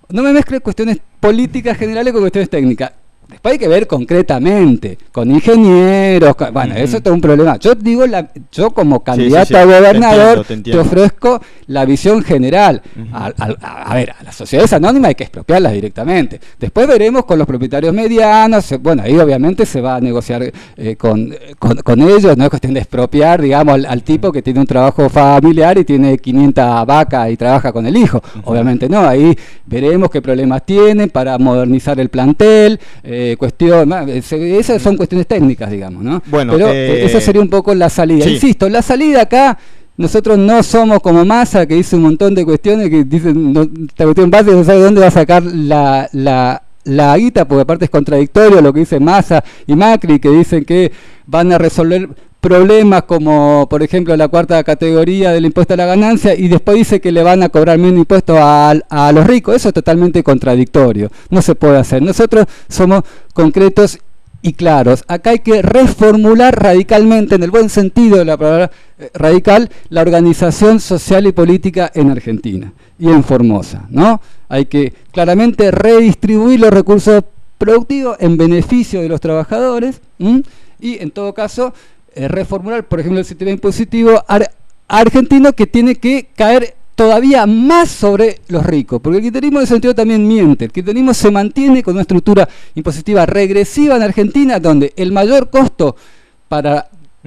No me mezcles cuestiones políticas generales con cuestiones técnicas. Después hay que ver concretamente, con ingenieros, bueno, eso es todo un problema. Yo digo, yo como candidato a gobernador te ofrezco la visión general. A ver, a las sociedades anónimas hay que expropiarlas directamente. Después veremos con los propietarios medianos, bueno, ahí obviamente se va a negociar con ellos, no es cuestión de expropiar, digamos, al tipo que tiene un trabajo familiar y tiene 500 vacas y trabaja con el hijo. Obviamente no, ahí veremos qué problemas tienen para modernizar el plantel, esas son cuestiones técnicas, digamos, ¿no? Bueno, pero esa sería un poco la salida. Sí. Insisto, la salida acá, nosotros no somos como Massa, que dice un montón de cuestiones que dicen, esta cuestión básica, no sabe dónde va a sacar la guita, porque aparte es contradictorio lo que dice Massa y Macri, que dicen que van a resolver problemas como, por ejemplo, la cuarta categoría del impuesto a la ganancia, y después dice que le van a cobrar menos impuestos a los ricos. Eso es totalmente contradictorio, no se puede hacer. Nosotros somos concretos y claros. Acá hay que reformular radicalmente, en el buen sentido de la palabra radical, la organización social y política en Argentina y en Formosa, ¿no? Hay que claramente redistribuir los recursos productivos en beneficio de los trabajadores, y en todo caso reformular, por ejemplo, el sistema impositivo argentino, que tiene que caer todavía más sobre los ricos, porque el kirchnerismo en ese sentido también miente. El kirchnerismo se mantiene con una estructura impositiva regresiva en Argentina, donde el mayor costo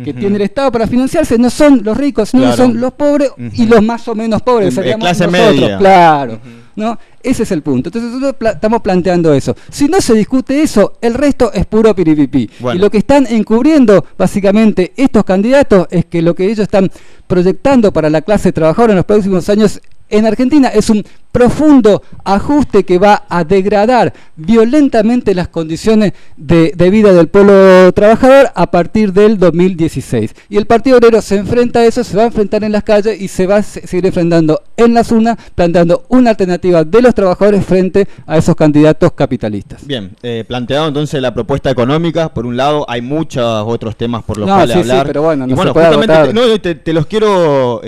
que tiene el Estado para financiarse no son los ricos, sino son los pobres y los más o menos pobres, seríamos clase nosotros, media. Claro. ¿No? Ese es el punto. Entonces nosotros estamos planteando eso. Si no se discute eso, el resto es puro piripipí. Bueno. Y lo que están encubriendo básicamente estos candidatos es que lo que ellos están proyectando para la clase trabajadora en los próximos años en Argentina es un profundo ajuste que va a degradar violentamente las condiciones de vida del pueblo trabajador a partir del 2016. Y el Partido Obrero se enfrenta a eso, se va a enfrentar en las calles y se va a seguir enfrentando en las urnas, planteando una alternativa de los trabajadores frente a esos candidatos capitalistas. Bien, planteado entonces la propuesta económica, por un lado, hay muchos otros temas por los cuales hablar. Sí, pero bueno, no se puede justamente te los quiero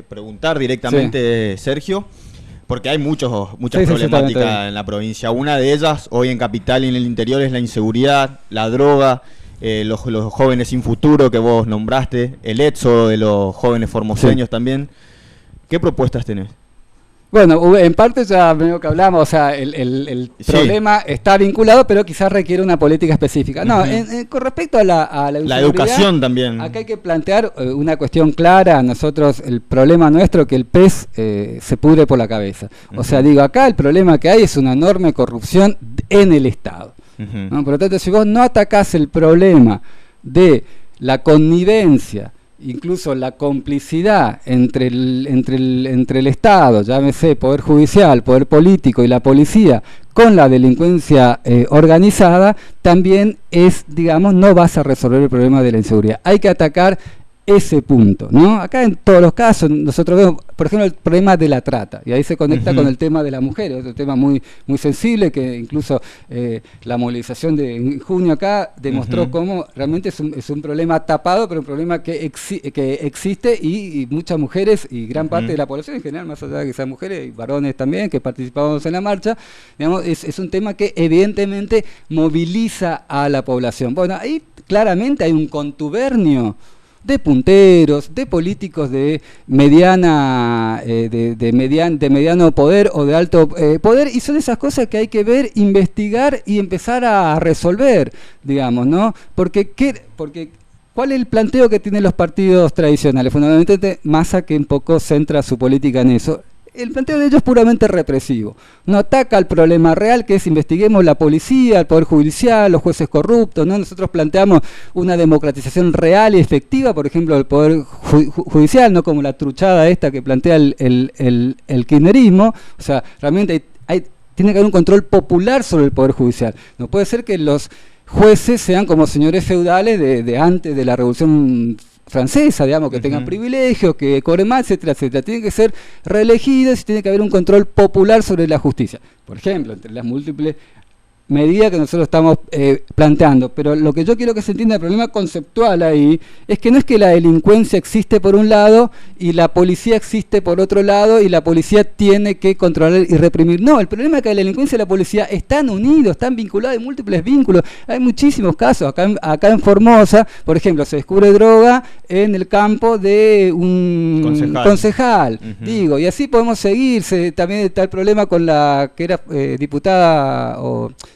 preguntar directamente, Sergio. Porque hay muchas problemáticas en la provincia. Una de ellas, hoy en Capital y en el interior, es la inseguridad, la droga, los jóvenes sin futuro que vos nombraste, el éxodo de los jóvenes formoseños también. ¿Qué propuestas tenés? Bueno, en parte ya veo que hablamos, o sea, el problema está vinculado, pero quizás requiere una política específica. No, con respecto a la educación también. Acá hay que plantear una cuestión clara. Nosotros, el problema nuestro es que el pez se pudre por la cabeza. O sea, digo, acá el problema que hay es una enorme corrupción en el Estado. ¿No? Por lo tanto, si vos no atacás el problema de la connivencia, incluso la complicidad entre el Estado, llámese Poder Judicial, Poder Político y la Policía, con la delincuencia organizada, también no vas a resolver el problema de la inseguridad. Hay que atacar ese punto, ¿no? Acá en todos los casos nosotros vemos, por ejemplo, el problema de la trata, y ahí se conecta con el tema de las mujeres, otro tema muy sensible, que incluso la movilización de junio acá demostró cómo realmente es un problema tapado, pero un problema que existe, y muchas mujeres y gran parte de la población en general, más allá de que sean mujeres y varones también, que participamos en la marcha, digamos, es un tema que evidentemente moviliza a la población. Bueno, ahí claramente hay un contubernio de punteros, de políticos de mediano poder o de alto poder, y son esas cosas que hay que ver, investigar y empezar a resolver, digamos, ¿no? Porque ¿cuál es el planteo que tienen los partidos tradicionales? Fundamentalmente Massa, que un poco centra su política en eso. El planteo de ellos es puramente represivo. No ataca al problema real, que es investiguemos la policía, el Poder Judicial, los jueces corruptos, ¿no? Nosotros planteamos una democratización real y efectiva, por ejemplo, del Poder Judicial, no como la truchada esta que plantea el kirchnerismo. O sea, realmente tiene que haber un control popular sobre el Poder Judicial. No puede ser que los jueces sean como señores feudales de antes de la Revolución Francesa, digamos, que tengan privilegios, que cobren más, etcétera, etcétera. Tienen que ser reelegidos y tiene que haber un control popular sobre la justicia. Por ejemplo, entre las múltiples medida que nosotros estamos planteando, pero lo que yo quiero que se entienda, el problema conceptual ahí, es que no es que la delincuencia existe por un lado y la policía existe por otro lado y la policía tiene que controlar y reprimir. No, el problema es que la delincuencia y la policía están unidos, están vinculados, hay múltiples vínculos. Hay muchísimos casos, acá en Formosa, por ejemplo, se descubre droga en el campo de un concejal. Digo, y así podemos seguirse. También está el problema con la que era diputada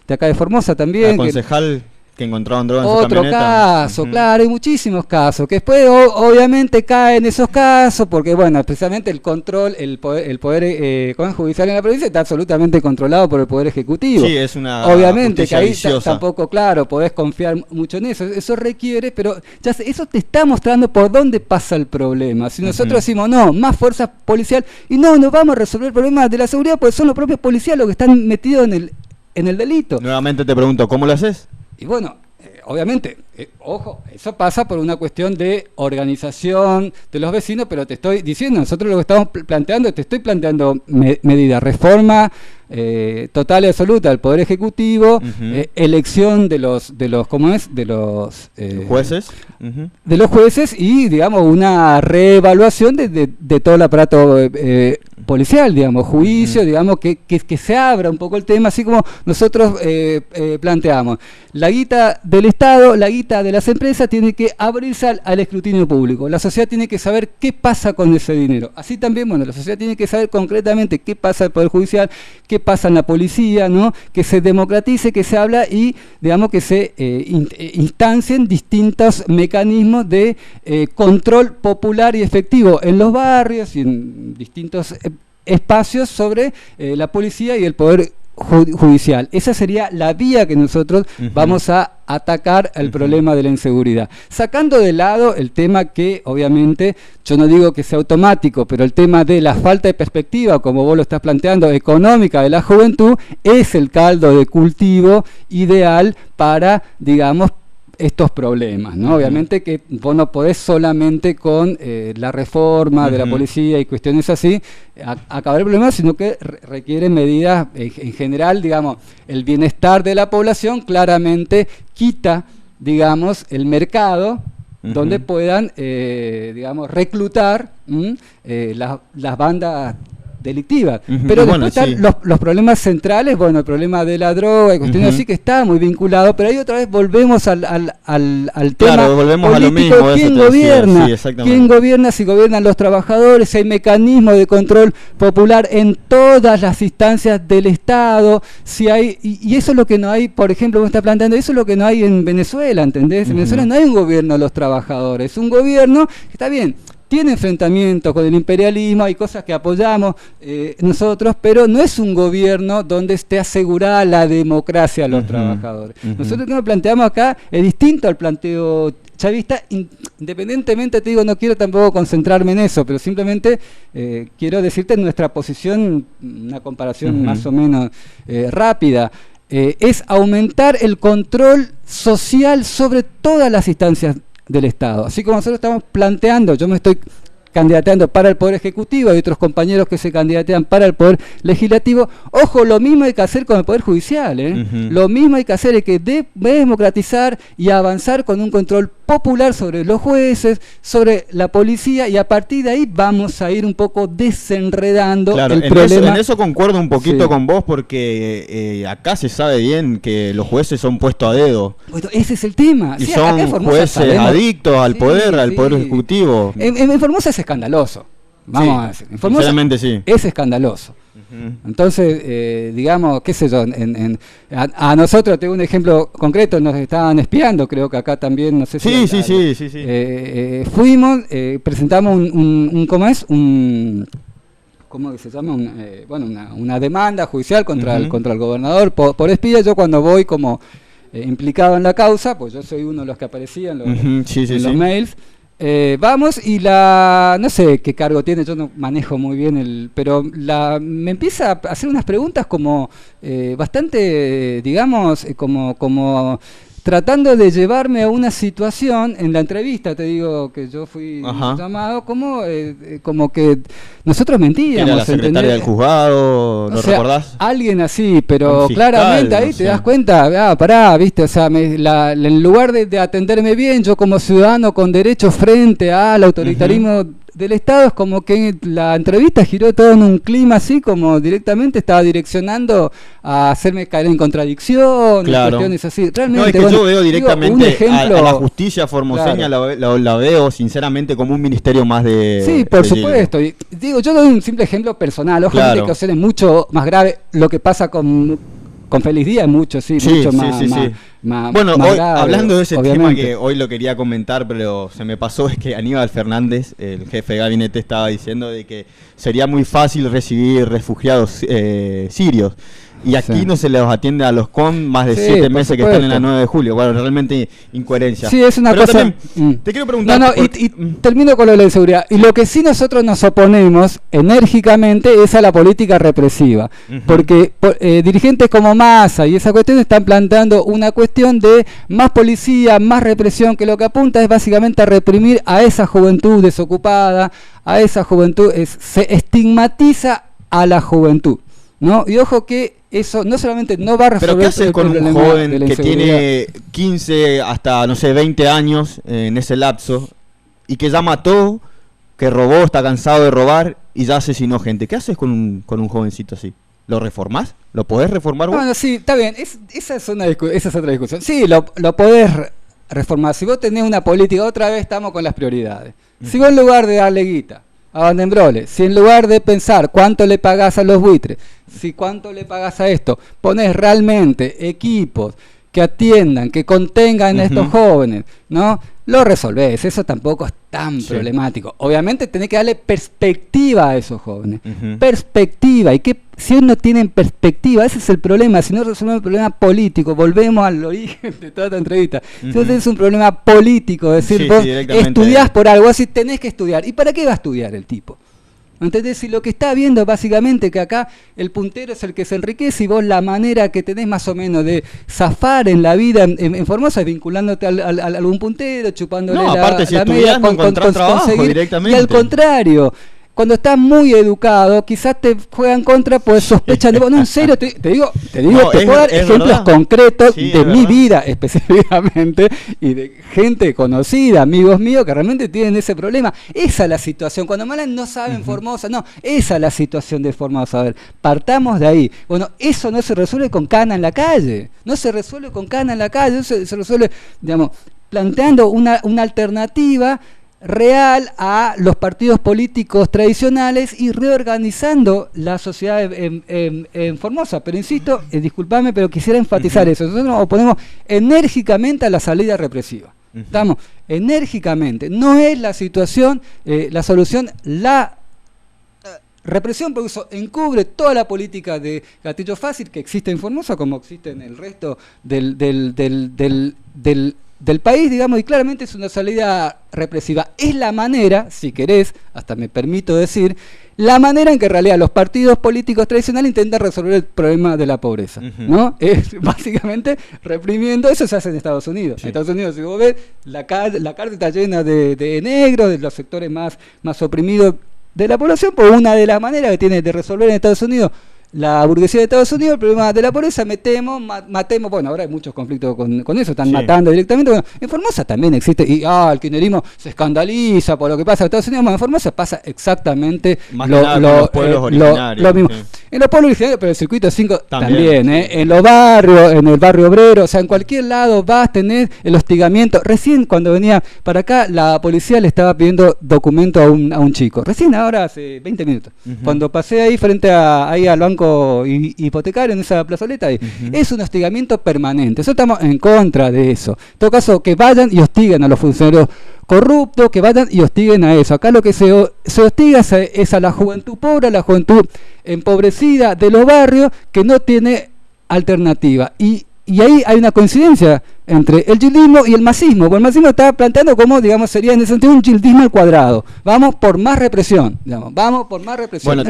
de acá de Formosa también. La concejal que encontraron droga en su camioneta. Otro caso, claro, hay muchísimos casos, que después obviamente caen esos casos, porque bueno, precisamente el control, el poder judicial en la provincia está absolutamente controlado por el Poder Ejecutivo. Sí, es una obviamente que ahí tampoco, claro, podés confiar mucho en eso. Eso requiere, pero ya eso te está mostrando por dónde pasa el problema. Si nosotros decimos, no, más fuerza policial, y no vamos a resolver el problema de la seguridad, porque son los propios policías los que están metidos en el delito. Nuevamente te pregunto, ¿cómo lo haces? Y bueno, obviamente, ojo, eso pasa por una cuestión de organización de los vecinos, pero te estoy diciendo, nosotros lo que estamos planteando, te estoy planteando medidas, reforma total y absoluta del Poder Ejecutivo, elección de los ¿cómo es? De los jueces. De los jueces y, digamos, una reevaluación de todo el aparato policial, digamos, juicio, digamos, que se abra un poco el tema, así como nosotros planteamos. La guita del Estado, la guita de las empresas tiene que abrirse al escrutinio público. La sociedad tiene que saber qué pasa con ese dinero. Así también, bueno, la sociedad tiene que saber concretamente qué pasa en el Poder Judicial, qué pasa en la policía, ¿no? Que se democratice, que se habla y, digamos, que se instancien distintos mecanismos de control popular y efectivo en los barrios y en distintos espacios sobre la policía y el Poder Judicial. Esa sería la vía que nosotros vamos a atacar el problema de la inseguridad, sacando de lado el tema que obviamente yo no digo que sea automático, pero el tema de la falta de perspectiva, como vos lo estás planteando, económica de la juventud, es el caldo de cultivo ideal para, digamos, estos problemas, ¿no? Obviamente que vos no podés solamente con la reforma de la policía y cuestiones así acabar el problema, sino que requieren medidas en general, digamos, el bienestar de la población claramente quita, digamos, el mercado donde puedan, digamos, reclutar las bandas delictivas, pero bueno, después están los problemas centrales, bueno, el problema de la droga y cuestiones así que está muy vinculado, pero ahí otra vez volvemos al tema volvemos político, a lo mismo, ¿quién gobierna? ¿Quién gobierna? Si gobiernan los trabajadores, si hay mecanismos de control popular en todas las instancias del Estado, si hay, y eso es lo que no hay, por ejemplo, vos estás planteando, eso es lo que no hay en Venezuela, ¿entendés? En Venezuela no hay un gobierno de los trabajadores, es un gobierno que está bien, tiene enfrentamientos con el imperialismo, hay cosas que apoyamos nosotros, pero no es un gobierno donde esté asegurada la democracia a los trabajadores. Nosotros lo que nos planteamos acá es distinto al planteo chavista, independientemente, te digo, no quiero tampoco concentrarme en eso, pero simplemente quiero decirte nuestra posición, una comparación más o menos rápida. Es aumentar el control social sobre todas las instancias del Estado. Así como nosotros estamos planteando, yo me estoy candidateando para el Poder Ejecutivo, hay otros compañeros que se candidatean para el Poder Legislativo. Ojo, lo mismo hay que hacer con el Poder Judicial, lo mismo hay que hacer, hay que democratizar y avanzar con un control popular sobre los jueces, sobre la policía, y a partir de ahí vamos a ir un poco desenredando el problema. En eso concuerdo un poquito con vos, porque acá se sabe bien que los jueces son puestos a dedo. Bueno, ese es el tema. Y son jueces adictos al poder Ejecutivo. En Formosa es escandaloso. Vamos a decir. En Formosa es escandaloso. Entonces, digamos, qué sé yo, a nosotros, tengo un ejemplo concreto, nos estaban espiando, creo que acá también, no sé si... Fuimos, presentamos ¿cómo es? ¿Cómo que se llama? Una demanda judicial contra el gobernador por espía. Yo cuando voy como implicado en la causa, pues yo soy uno de los que aparecía en los mails. Vamos y no sé qué cargo tiene, yo no manejo muy bien pero me empieza a hacer unas preguntas como bastante, digamos, como tratando de llevarme a una situación, en la entrevista te digo que yo fui llamado como que nosotros mentíamos. ¿Era la secretaria del juzgado? ¿Lo recordás? Alguien así, pero fiscal, claramente ahí te das cuenta, pará, viste, o sea, en lugar de atenderme bien, yo como ciudadano con derecho frente al autoritarismo del Estado, es como que la entrevista giró todo en un clima así, como directamente estaba direccionando a hacerme caer en contradicción, cuestiones así. Realmente, no, es que yo veo directamente a la justicia formoseña, la veo sinceramente como un ministerio más de... Sí, por supuesto. Y, digo, yo doy un simple ejemplo personal. Ojo, que ocasiones mucho más grave lo que pasa con Félix Díaz, mucho más bueno, más hoy, grave, hablando de ese obviamente. tema que hoy lo quería comentar, pero se me pasó, es que Aníbal Fernández, el jefe de gabinete, estaba diciendo de que sería muy fácil recibir refugiados sirios. Y aquí no se les atiende a los con más de 7 meses que están en la 9 de julio. Bueno, realmente incoherencia. Sí, es una cosa... También, te quiero preguntar... y termino con lo de la inseguridad. Y lo que sí nosotros nos oponemos enérgicamente es a la política represiva. Porque dirigentes como Massa y esa cuestión están planteando una cuestión de más policía, más represión, que lo que apunta es básicamente a reprimir a esa juventud desocupada, a esa juventud, se estigmatiza a la juventud, ¿no? Y ojo que eso no solamente no va a resolver... ¿Pero qué haces con un joven que tiene 15 hasta, no sé, 20 años en ese lapso y que ya mató, que robó, está cansado de robar y ya asesinó gente? ¿Qué haces con un jovencito así? ¿Lo reformás? ¿Lo podés reformar vos? Bueno, sí, está bien. Esa es otra discusión. Sí, lo podés reformar. Si vos tenés una política, otra vez estamos con las prioridades. Si vos en lugar de darle guita a Vandembrole, si en lugar de pensar cuánto le pagás a los buitres, si cuánto le pagás a esto, pones realmente equipos que atiendan, que contengan a estos jóvenes, ¿no? Lo resolvés, eso tampoco es tan problemático. Obviamente tenés que darle perspectiva a esos jóvenes, perspectiva, y que si no tienen perspectiva, ese es el problema. Si no resolvemos el problema político, volvemos al origen de toda esta entrevista. Si no tenés un problema político, es decir, vos estudiás por algo, así tenés que estudiar. ¿Y para qué va a estudiar el tipo? ¿Entendés? Si lo que está viendo básicamente que acá el puntero es el que se enriquece y vos la manera que tenés más o menos de zafar en la vida en Formosa es vinculándote a algún puntero, chupándole aparte, si la media, encontrás trabajo directamente. Y al contrario, cuando estás muy educado, quizás te juegan contra, pues sospechan de vos. No, en serio, te digo, te puedo dar ejemplos concretos de mi vida específicamente y de gente conocida, amigos míos, que realmente tienen ese problema. Esa es la situación. Cuando Malan no saben Formosa, no, esa es la situación de Formosa. A ver, partamos de ahí. Bueno, eso no se resuelve con cana en la calle. No se resuelve con cana en la calle, eso se resuelve, digamos, planteando una alternativa real a los partidos políticos tradicionales y reorganizando la sociedad en Formosa. Pero insisto, discúlpame, pero quisiera enfatizar eso. Nosotros nos oponemos enérgicamente a la salida represiva. Estamos enérgicamente. No es la situación, la solución, la represión, porque eso encubre toda la política de gatillo fácil que existe en Formosa, como existe en el resto del país, digamos, y claramente es una salida represiva. Es la manera, si querés, hasta me permito decir, la manera en que en realidad los partidos políticos tradicionales intentan resolver el problema de la pobreza, ¿no? Es básicamente reprimiendo. Eso se hace en Estados Unidos. En Estados Unidos, si vos ves, la cárcel está llena de negros, de los sectores más oprimidos de la población, por una de las maneras que tiene de resolver en Estados Unidos la burguesía de Estados Unidos, el problema de la pobreza, matemos, bueno, ahora hay muchos conflictos con eso, están matando directamente. Bueno, en Formosa también existe, y el kirchnerismo se escandaliza por lo que pasa en Estados Unidos. Bueno, en Formosa pasa exactamente los pueblos originarios, lo mismo. En los pueblos originarios, pero el circuito 5 también, en los barrios, en el barrio obrero, o sea, en cualquier lado vas a tener el hostigamiento. Recién cuando venía para acá, la policía le estaba pidiendo documento a un chico, recién ahora hace 20 minutos, cuando pasé ahí frente ahí al banco hipotecario en esa plazoleta, es un hostigamiento permanente. Nosotros estamos en contra de eso. En todo caso, que vayan y hostiguen a los funcionarios corruptos, que vayan y hostiguen a eso. Acá lo que se hostiga es a la juventud pobre, a la juventud empobrecida de los barrios, que no tiene alternativa. Y ahí hay una coincidencia entre el gildismo y el masismo. Porque el masismo está planteando como, digamos, sería en ese sentido un gildismo al cuadrado. Vamos por más represión, digamos, vamos por más represión. Bueno,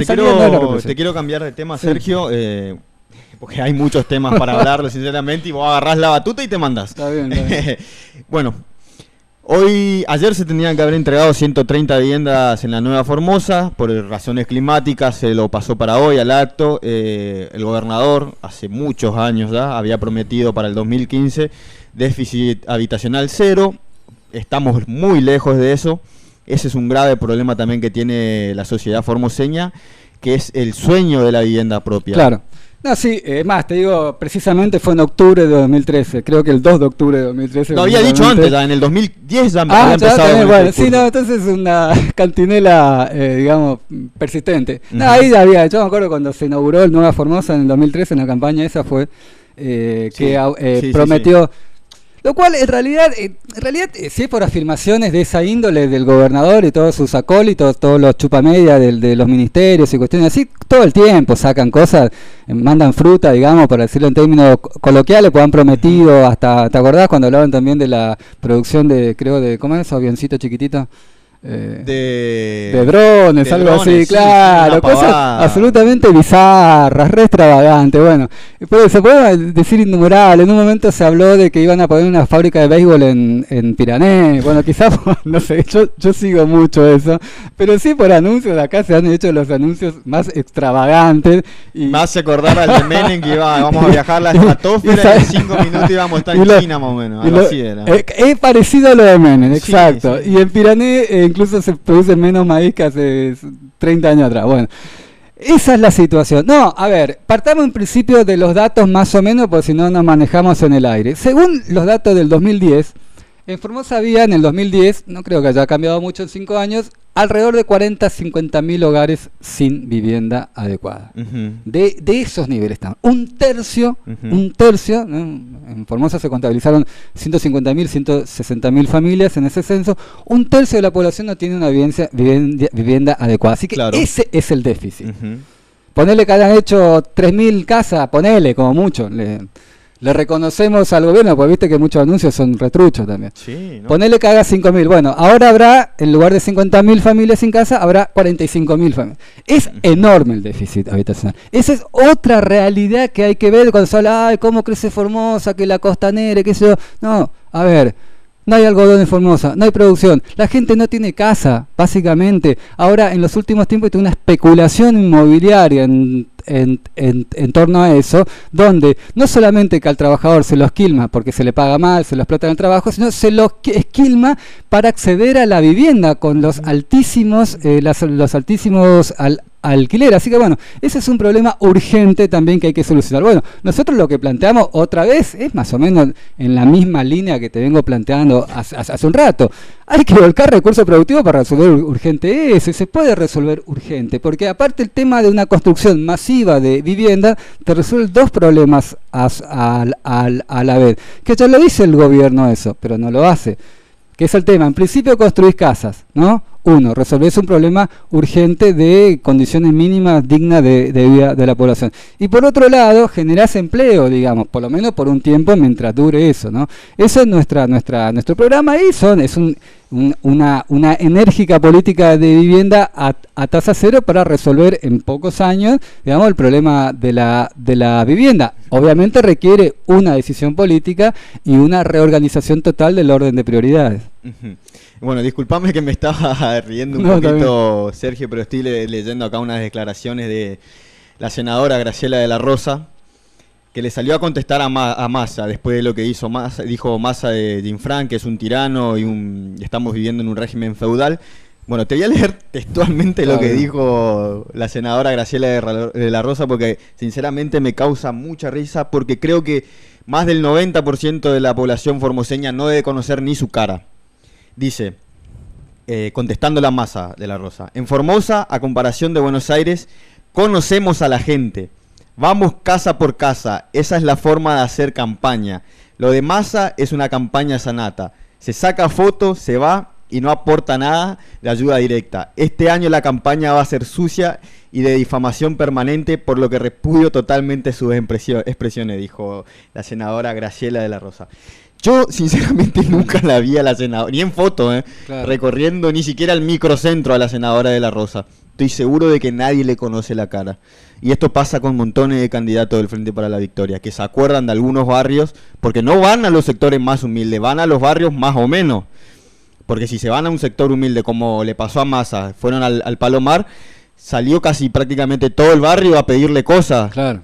te quiero cambiar de tema, Sergio. porque hay muchos temas para hablarlo, sinceramente, y vos agarrás la batuta y te mandás. Está bien, está bien. Bueno, ayer se tenían que haber entregado 130 viviendas en la Nueva Formosa, por razones climáticas se lo pasó para hoy al acto. El gobernador, hace muchos años ya, había prometido para el 2015 déficit habitacional cero, estamos muy lejos de eso. Ese es un grave problema también que tiene la sociedad formoseña, que es el sueño de la vivienda propia. Claro. No, sí, más, te digo, precisamente fue en octubre de 2013, creo que el 2 de octubre de 2013. Lo había dicho antes, ya en el 2010 ya había empezado. También, bueno, sí, no, entonces una cantinela, digamos, persistente. No, ahí ya había, yo me acuerdo cuando se inauguró el Nueva Formosa en el 2013, en la campaña esa fue, que prometió... Sí. Lo cual, en realidad, si es por afirmaciones de esa índole del gobernador y todos sus acólitos, todos los chupamedias de los ministerios y cuestiones así, todo el tiempo sacan cosas, mandan fruta, digamos, para decirlo en términos coloquiales, pues han prometido, hasta, ¿te acordás cuando hablaban también de la producción ¿cómo es? Avioncito chiquitito. De drones, algo así, sí, claro, sí, cosas absolutamente bizarras, re extravagantes. Bueno, pero se puede decir innumerable. En un momento se habló de que iban a poner una fábrica de béisbol en Pirané. Bueno, quizás, no sé, yo sigo mucho eso, pero sí por anuncios de acá se han hecho los anuncios más extravagantes. Y más se acordar al de Menem que vamos a viajar la estratosfera y en 5 minutos íbamos a estar en China más o menos. Así era. Es parecido a lo de Menem, exacto. Sí, sí. Y en Pirané incluso se produce menos maíz que hace 30 años atrás. Bueno, esa es la situación. No, a ver, partamos en principio de los datos más o menos, porque si no nos manejamos en el aire. Según los datos del 2010, en Formosa había en el 2010, no creo que haya cambiado mucho en 5 años, alrededor de 40-50 mil hogares sin vivienda adecuada. De esos niveles estamos. Un tercio, ¿no? En Formosa se contabilizaron 150 mil, 160 mil familias en ese censo. Un tercio de la población no tiene una vivienda adecuada. Así que claro, ese es el déficit. Ponele que hayan hecho 3.000 casas, ponele como mucho. Le reconocemos al gobierno, porque viste que muchos anuncios son retruchos también. Sí, ¿no? Ponele que haga 5.000. Bueno, ahora habrá, en lugar de 50.000 familias sin casa, habrá 45.000 familias. Es enorme el déficit habitacional. Esa es otra realidad que hay que ver cuando se habla, ay, cómo crece Formosa, que la costanera, qué sé yo. No, a ver, no hay algodón en Formosa, no hay producción. La gente no tiene casa, básicamente. Ahora, en los últimos tiempos, hay una especulación inmobiliaria en torno a eso, donde no solamente que al trabajador se lo esquilma porque se le paga mal, se lo explota en el trabajo, sino se lo esquilma para acceder a la vivienda con los altísimos alquiler. Así que bueno, ese es un problema urgente también que hay que solucionar. Bueno, nosotros lo que planteamos otra vez es más o menos en la misma línea que te vengo planteando hace un rato. Hay que volcar recursos productivos para resolver urgente eso, y se puede resolver urgente, porque aparte el tema de una construcción masiva de vivienda te resuelve dos problemas a la vez, que ya lo dice el gobierno eso, pero no lo hace. Que es el tema, en principio construís casas, ¿no? Uno, resolvés un problema urgente de condiciones mínimas dignas de vida de la población. Y por otro lado, generás empleo, digamos, por lo menos por un tiempo mientras dure eso, ¿no? Eso es nuestro programa y es una enérgica política de vivienda a tasa cero para resolver en pocos años, digamos, el problema de la vivienda. Obviamente requiere una decisión política y una reorganización total del orden de prioridades. Bueno, disculpame que me estaba riendo un poquito, Sergio, pero estoy leyendo acá unas declaraciones de la senadora Graciela de la Rosa, que le salió a contestar a Massa después de lo que hizo Massa. Dijo Massa de Infran, que es un tirano y estamos viviendo en un régimen feudal. Bueno, te voy a leer textualmente lo que dijo la senadora Graciela de la Rosa, porque sinceramente me causa mucha risa, porque creo que más del 90% de la población formoseña no debe conocer ni su cara. Dice, contestando la Massa de la Rosa: en Formosa, a comparación de Buenos Aires, conocemos a la gente. Vamos casa por casa. Esa es la forma de hacer campaña. Lo de Massa es una campaña sanata. Se saca fotos, se va y no aporta nada de ayuda directa. Este año la campaña va a ser sucia y de difamación permanente, por lo que repudio totalmente sus expresiones, dijo la senadora Graciela de la Rosa. Yo, sinceramente, nunca la vi a la senadora, ni en foto, claro, recorriendo ni siquiera el microcentro a la senadora de la Rosa. estoy seguro de que nadie le conoce la cara. Y esto pasa con montones de candidatos del Frente para la Victoria, que se acuerdan de algunos barrios, porque no van a los sectores más humildes, van a los barrios más o menos. Porque si se van a un sector humilde, como le pasó a Massa, fueron al Palomar, salió casi prácticamente todo el barrio a pedirle cosas. Claro.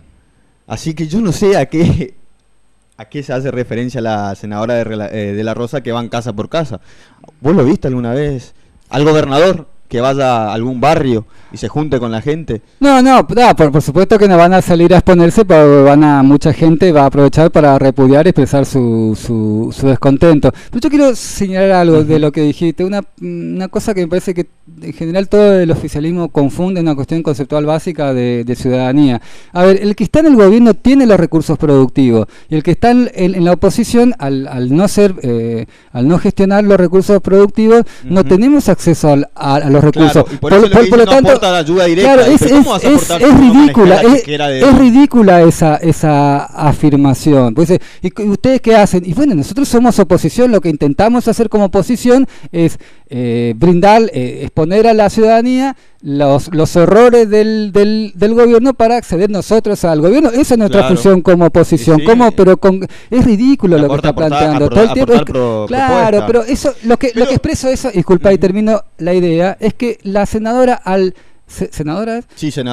Así que yo no sé a qué se hace referencia la senadora de La Rosa que van casa por casa. ¿Vos lo viste alguna vez? ¿Al gobernador que vaya a algún barrio y se junte con la gente? No, por supuesto que no van a salir a exponerse, pero mucha gente va a aprovechar para repudiar y expresar su descontento. Pero yo quiero señalar algo de lo que dijiste, una cosa que me parece que en general todo el oficialismo confunde, una cuestión conceptual básica de ciudadanía. A ver, el que está en el gobierno tiene los recursos productivos, y el que está en la oposición, al no gestionar los recursos productivos, no tenemos acceso a los recursos. Claro, y por eso lo tanto, aporta la ayuda directa. Claro, es ridícula esa afirmación. Pues, ¿y ustedes qué hacen? Y bueno, nosotros somos oposición, lo que intentamos hacer como oposición es brindar, exponer a la ciudadanía los errores del gobierno para acceder nosotros al gobierno. Esa es nuestra función como oposición. Sí, es ridículo lo que está planteando todo el tiempo. Claro, pero eso lo que expreso eso, disculpa y termino la idea, es que la senadora senadora,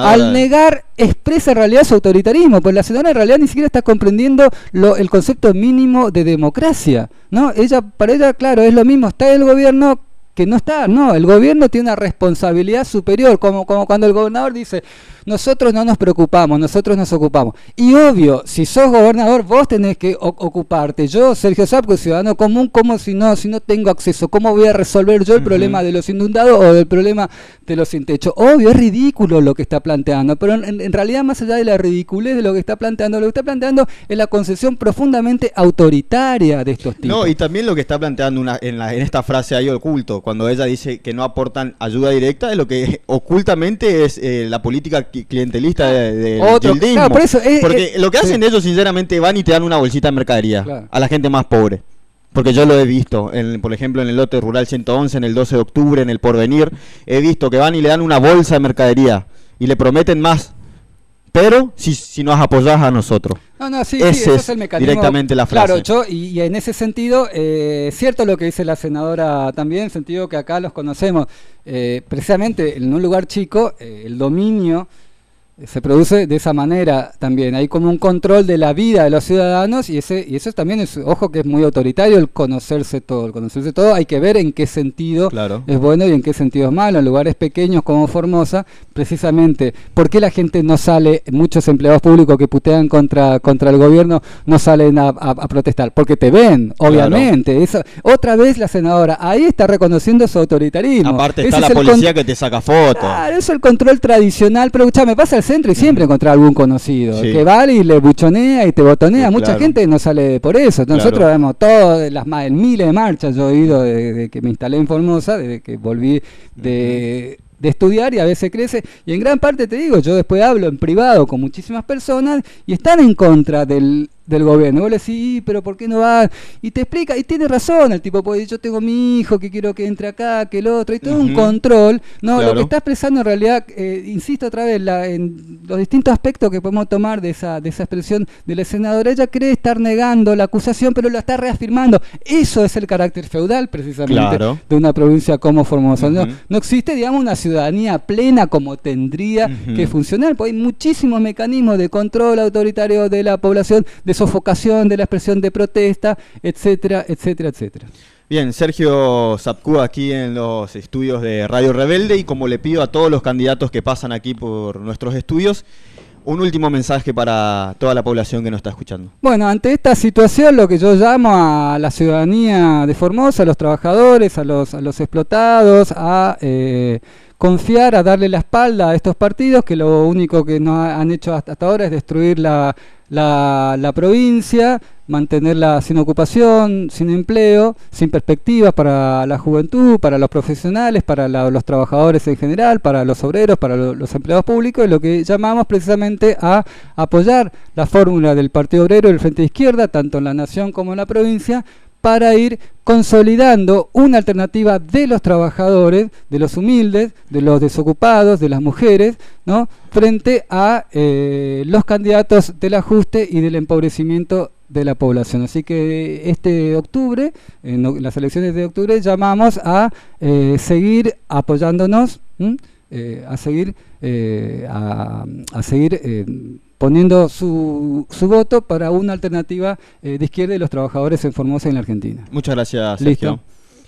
al negar expresa en realidad su autoritarismo, pues la senadora en realidad ni siquiera está comprendiendo el concepto mínimo de democracia, ¿no? Para ella, claro, es lo mismo, está el gobierno que no está, no, el gobierno tiene una responsabilidad superior, como cuando el gobernador dice, nosotros no nos preocupamos, nosotros nos ocupamos. Y obvio, si sos gobernador, vos tenés que ocuparte. Yo, Sergio Zapco, ciudadano común, ¿cómo si no tengo acceso? ¿Cómo voy a resolver yo el problema de los inundados o del problema de los sin techo? Obvio, es ridículo lo que está planteando, pero en realidad, más allá de la ridiculez de lo que está planteando, es la concepción profundamente autoritaria de estos tipos. No, y también lo que está planteando en esta frase ahí oculto, cuando ella dice que no aportan ayuda directa, de lo que ocultamente es la política clientelista del gildismo. Claro, porque lo que hacen ellos, sinceramente, van y te dan una bolsita de mercadería a la gente más pobre. Porque yo lo he visto, por ejemplo, en el lote rural 111, en el 12 de octubre, en el Porvenir, he visto que van y le dan una bolsa de mercadería y le prometen más. Pero si nos apoyás a nosotros. Ese es el mecanismo. Directamente la frase. Claro, y en ese sentido, cierto lo que dice la senadora también, en el sentido que acá los conocemos. Precisamente en un lugar chico, el dominio se produce de esa manera también. Hay como un control de la vida de los ciudadanos y eso también es, ojo, que es muy autoritario el conocerse todo. El conocerse todo hay que ver en qué sentido es bueno y en qué sentido es malo. En lugares pequeños como Formosa, precisamente, ¿por qué la gente no sale, muchos empleados públicos que putean contra el gobierno no salen a protestar? Porque te ven, obviamente. Eso, otra vez la senadora, ahí está reconociendo su autoritarismo. Aparte está la policía que te saca fotos. Claro, eso es el control tradicional, pero me pasa el centro y siempre encontrar algún conocido que va y le buchonea y te botonea. Mucha gente no sale por eso. Nosotros vemos todas las miles de marchas. Yo he ido desde que me instalé en Formosa, desde que volví de estudiar, y a veces crece, y en gran parte te digo, yo después hablo en privado con muchísimas personas y están en contra del gobierno. Vos le decís, pero ¿por qué no va? Y te explica, y tiene razón el tipo, porque yo tengo mi hijo que quiero que entre acá, que el otro, y todo un control. No, lo que está expresando en realidad, insisto otra vez, en los distintos aspectos que podemos tomar de esa expresión de la senadora, ella cree estar negando la acusación, pero lo está reafirmando. Eso es el carácter feudal, precisamente, de una provincia como Formosa. No existe, digamos, una ciudadanía plena como tendría que funcionar, porque hay muchísimos mecanismos de control autoritario de la población, de sofocación de la expresión de protesta, etcétera, etcétera, etcétera. Bien, Sergio Zapcú aquí en los estudios de Radio Rebelde, y como le pido a todos los candidatos que pasan aquí por nuestros estudios, un último mensaje para toda la población que nos está escuchando. Bueno, ante esta situación, lo que yo llamo a la ciudadanía de Formosa, a los trabajadores, a los explotados, a confiar, a darle la espalda a estos partidos que lo único que nos han hecho hasta ahora es destruir la provincia, mantenerla sin ocupación, sin empleo, sin perspectivas para la juventud, para los profesionales, para los trabajadores en general, para los obreros, para los empleados públicos, y lo que llamamos precisamente a apoyar la fórmula del Partido Obrero y del Frente de Izquierda, tanto en la nación como en la provincia, para ir consolidando una alternativa de los trabajadores, de los humildes, de los desocupados, de las mujeres, ¿no?, frente a los candidatos del ajuste y del empobrecimiento de la población. Así que este octubre, en las elecciones de octubre, llamamos a seguir apoyándonos, a seguir poniendo su voto para una alternativa de izquierda y los trabajadores en Formosa y en la Argentina. Muchas gracias, Sergio. Listo.